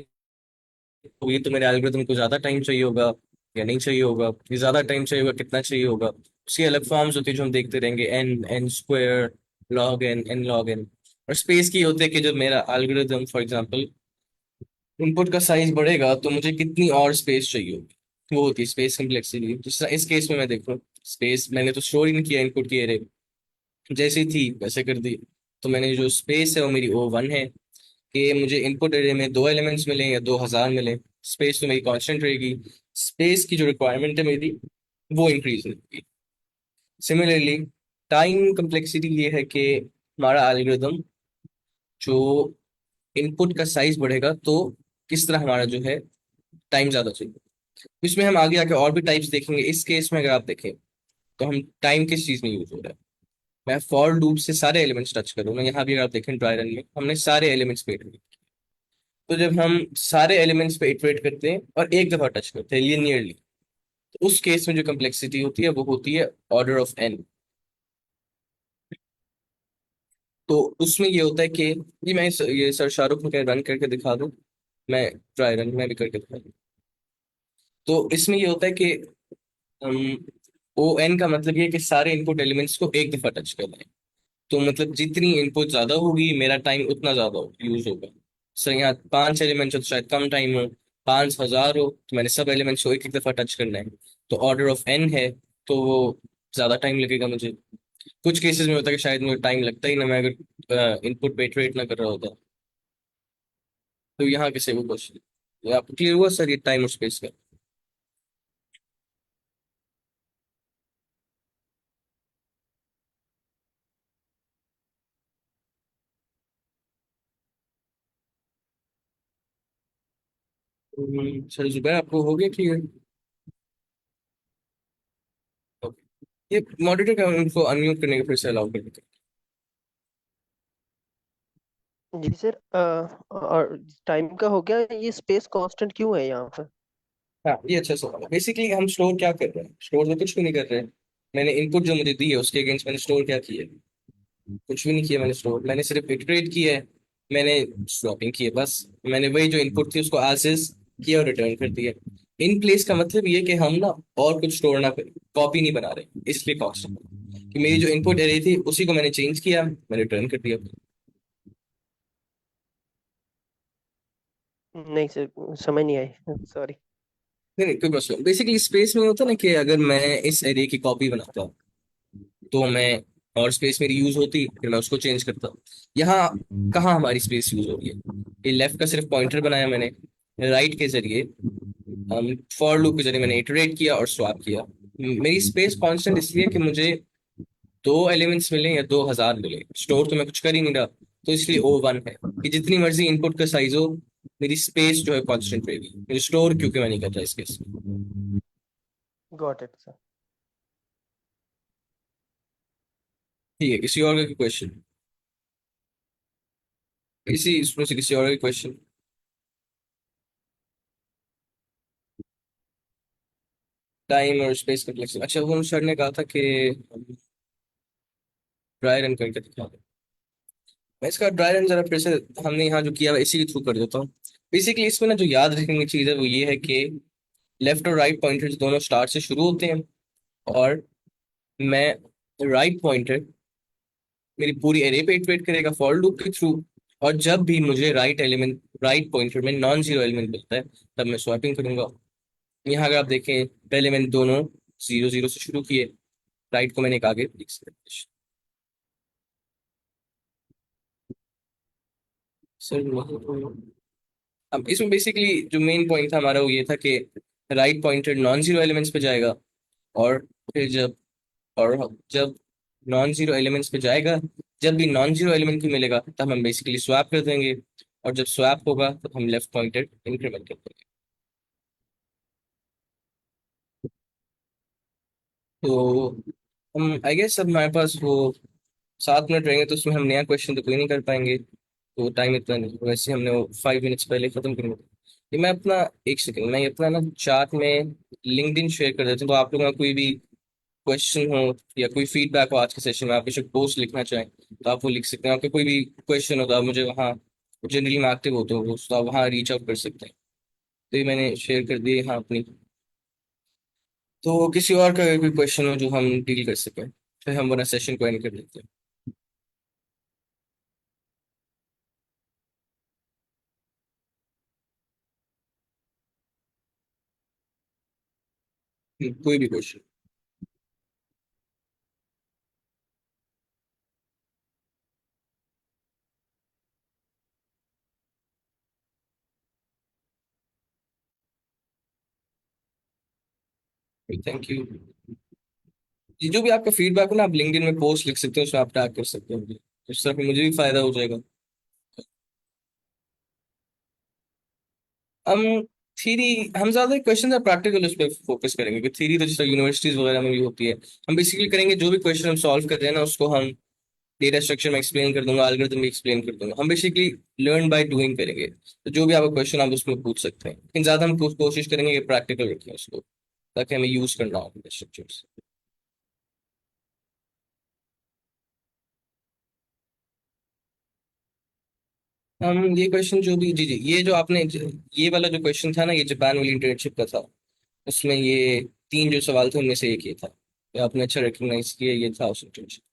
तो ये तो मेरे एल्गोरिथम को ज्यादा टाइम चाहिए होगा या नहीं चाहिए होगा, ये ज्यादा टाइम चाहिए होगा, कितना चाहिए होगा। उसकी अलग फॉर्म्स होती है जो हम देखते रहेंगे, n, n square, log n, n log n. और स्पेस की होती है कि जो मेरा एल्गोरिथम फॉर एग्जांपल इनपुट का साइज बढ़ेगा तो मुझे कितनी और स्पेस चाहिए होगी, वो होती है स्पेस कम्प्लेक्सिटी। जिस तरह इस केस में मैं देखूँ, स्पेस मैंने तो स्टोर ही नहीं किया इनपुट की एरे, जैसी थी वैसे कर दी। तो मैंने जो स्पेस है वो मेरी O1 है, कि मुझे इनपुट एरे में 2 एलिमेंट्स मिले या 2000 मिले, स्पेस तो मेरी कांस्टेंट रहेगी। स्पेस की जो रिक्वायरमेंट है मेरी, वो इंक्रीज होगी। सिमिलरली टाइम कम्प्लेक्सिटी ये है कि हमारा एल्गोरिदम जो इनपुट का साइज बढ़ेगा तो किस तरह हमारा जो है टाइम ज्यादा चाहिए। इसमें हम आगे आके और भी टाइप्स देखेंगे। इस केस में अगर आप देखें तो हम टाइम किस चीज में यूज हो रहा है, मैं फॉर लूप से सारे एलिमेंट्स टच करूँ ना, यहाँ भी अगर आप देखें ड्राई रन में हमने सारे एलिमेंट्स पे इटरेट। तो जब हम सारे एलिमेंट्स पे इटरेट करते हैं और एक दफा टच करते हैं लिनियरली, तो उस केस में जो कम्प्लेक्सिटी होती है वो होती है ऑर्डर ऑफ एन। तो उसमें ये होता है कि ये मैं ये सर शाहरुख ने रन करके दिखा दूं, मैं ट्राई रन में भी करके दिखा दूं। तो इसमें ये होता है कि ओ एन का मतलब ये है कि सारे इनपुट एलिमेंट्स को एक दफा टच करना है। तो मतलब जितनी इनपुट ज्यादा होगी मेरा टाइम उतना ज्यादा यूज होगा। सर यहाँ 5 एलिमेंट्स हो तो शायद कम टाइम हो, 5,000 हो तो मैंने सब एलिमेंट्स को एक एक दफा टच करना है। तो ऑर्डर ऑफ एन है, तो वो ज्यादा टाइम लगेगा मुझे। कुछ केसेस में होता है कि शायद मुझे टाइम लगता ही ना, मैं अगर इनपुट पे इटरेट ना कर रहा होता। तो यहाँ कैसे वो क्वेश्चन आपको क्लियर हुआ सर, ये टाइम और स्पेस का। सर जुबैर आपको हो गया क्लियर? ये मॉडरेटर का उनको अनम्यूट करने के फिर से अलाउ कर देते हैं। जी सर, और टाइम का हो गया, ये स्पेस कांस्टेंट क्यों है यहाँ पर? हाँ, ये अच्छा सवाल है। बेसिकली हम स्टोर क्या कर रहे हैं? स्टोर तो कुछ भी नहीं कर रहे हैं। मैंने इनपुट जो मुझे दी है उसके अगेंस्ट मैंने स्टोर क्या किया है? कुछ भी नहीं किया मैंने स्टोर। मैंने सिर्फ इटरेट किया है, मैंने स्वैपिंग की है बस। मैंने वही जो इनपुट थी उसको एज इज किया और रिटर्न कर दिया। इन प्लेस का मतलब ये कि हम ना और कुछ स्टोर ना करें, कॉपी नहीं बना रहे, इसलिए कॉन्स्टेंट। कि मेरी जो इनपुट एरे थी उसी को मैंने चेंज किया, मैंने रिटर्न कर दिया। नहीं सर, समझ नहीं आई, सॉरी। नहीं नहीं, कोई मसला। बेसिकली स्पेस में होता ना कि अगर मैं इस एरे की कॉपी बनाता हूँ तो मैं, और स्पेस मेरी यूज होती फिर मैं उसको चेंज करता। यहाँ कहाँ हमारी स्पेस यूज हो रही है? ये लेफ्ट का सिर्फ पॉइंटर बनाया मैंने, राइट के जरिए फॉर लूप के जरिए मैंने इटरेट किया और स्वैप किया। मेरी स्पेस कांस्टेंट इसलिए कि मुझे दो एलिमेंट्स मिले या 2000 मिले, स्टोर तो मैं कुछ कर ही नहीं रहा। तो इसलिए O1 है कि जितनी मर्जी इनपुट का साइज हो, मेरी स्पेस जो है कांस्टेंट रहेगी। मुझे स्टोर क्योंकि मैं नहीं कर रहा इस केस में। Got it sir. ठीक है, किसी और का क्वेश्चन? इसी इसमें से किसी और का क्वेश्चन? टाइम और स्पेस कॉम्प्लेक्सिटी। अच्छा, वो सर ने कहा था कि ड्राई रन करके दिखा दो। मैं इसका ड्राई रन जरा फिर से हमने यहाँ जो किया है इसी के थ्रू कर देता हूँ। बेसिकली इसमें ना जो याद रखने की चीज़ है वो ये है कि लेफ्ट और राइट पॉइंटर्स दोनों स्टार से शुरू होते हैं। और मैं राइट पॉइंटर मेरी पूरी एरे पे इटरेट करेगा फॉर लूप के थ्रू। और जब भी मुझे राइट पॉइंटर में नॉन जीरो एलिमेंट मिलता है तब मैं स्वैपिंग करूंगा। यहाँ अगर आप देखें, पहले मैंने दोनों 0 0 से शुरू किए, राइट को मैंने एक आगे लिख दिया। सर अब इसमें बेसिकली जो मेन पॉइंट था हमारा वो ये था कि write pointer non zero elements पे जाएगा। और फिर और जब नॉन जीरो एलिमेंट्स पे जाएगा, जब भी नॉन जीरो एलिमेंट की मिलेगा तब हम बेसिकली स्वैप कर देंगे। और जब स्वैप होगा तब हम लेफ्ट पॉइंटेड इंक्रीमेंट कर देंगे। तो हम आई गेस अब हमारे पास वो 7 मिनट रहेंगे, तो उसमें हम नया क्वेश्चन तो कोई नहीं कर पाएंगे। तो टाइम इतना नहीं, वैसे हमने वो 5 मिनट्स पहले खत्म कर दिया। ये मैं अपना, एक सेकंड, मैं ये अपना ना चार्ट में लिंक्डइन शेयर कर देता हूँ। तो आप लोगों का कोई भी क्वेश्चन हो या कोई फीडबैक हो आज के सेशन में, आप बेशक पोस्ट लिखना चाहें तो आप वो लिख सकते हैं। आपका कोई भी क्वेश्चन हो तो आप मुझे वहाँ, जनरली मैं एक्टिव होता हूँ तो आप वहाँ रीच आउट कर सकते हैं। तो ये मैंने शेयर कर दिए यहाँ अपनी। तो किसी और का अगर कोई क्वेश्चन हो जो हम डील कर सकें, फिर हम वरना सेशन को एंड कर देते हैं। कोई भी क्वेश्चन? Thank you. ये जो भी आपका फीडबैक हो ना, आप लिंक्डइन में पोस्ट लिख सकते हो, उसमें आप टैग कर सकते हो मुझे। इस तरह पे मुझे भी फायदा हो जाएगा। हम थ्योरी, हम ज्यादा क्वेश्चन या प्रैक्टिकल उस पर फोकस करेंगे, क्योंकि थ्योरी तो जैसे यूनिवर्सिटीज वगैरह में भी होती है। हम बेसिकली करेंगे जो भी क्वेश्चन हम सॉल्व कर रहे हैं ना उसको हम डेटा स्ट्रक्चर में एक्सप्लेन कर दूंगा, एल्गोरिथम भी एक्सप्लेन कर दूंगा। हम बेसिकली लर्न बाय डूइंग करेंगे। तो जो भी आपका क्वेश्चन आप उसमें पूछ सकते हैं, लेकिन ज्यादा हम कोशिश करेंगे कि प्रैक्टिकल रखें उसको, ताकि हमें यूज करना हो डेटा स्ट्रक्चर्स। हम ये क्वेश्चन जो भी, जी जी, ये जो आपने ये वाला जो क्वेश्चन था ना, ये जापान वाली इंटर्नशिप का था। उसमें ये 3 जो सवाल थे उनमें से एक ये था। ये आपने अच्छा रिकग्नाइज किया, ये था उस इंटर्नशिप।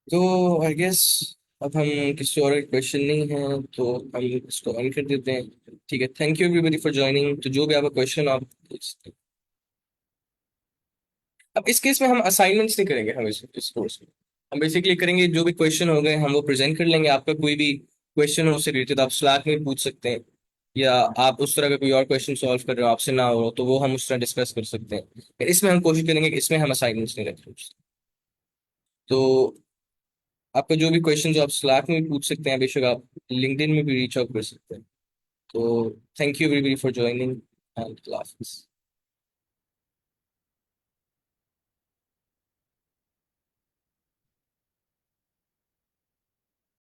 तो आई गेस अब हम, किसी और क्वेश्चन नहीं है तो हम इसको एंड कर देते हैं। ठीक है, thank you everybody for joining. तो जो भी आपका क्वेश्चन आप पूछ सकते हैं। अब इस केस में हम असाइनमेंट्स नहीं करेंगे, हम इस कोर्स में हम बेसिकली करेंगे जो भी क्वेश्चन हो गए हम वो प्रेजेंट कर लेंगे। आपका कोई भी क्वेश्चन हो उससे रिलेटेड आप स्लैक में पूछ सकते हैं, या आप उस तरह का कोई और क्वेश्चन सॉल्व कर रहे हो आपसे ना हो तो वो हम उस तरह डिस्कस कर सकते हैं। इसमें हम कोशिश करेंगे कि इसमें हम असाइनमेंट्स नहीं रखें। तो आपका जो भी क्वेश्चन जो आप स्लैक में भी पूछ सकते हैं, बेशक आप लिंक्डइन में भी रीच आउट कर सकते हैं। तो thank you everybody for joining and classes.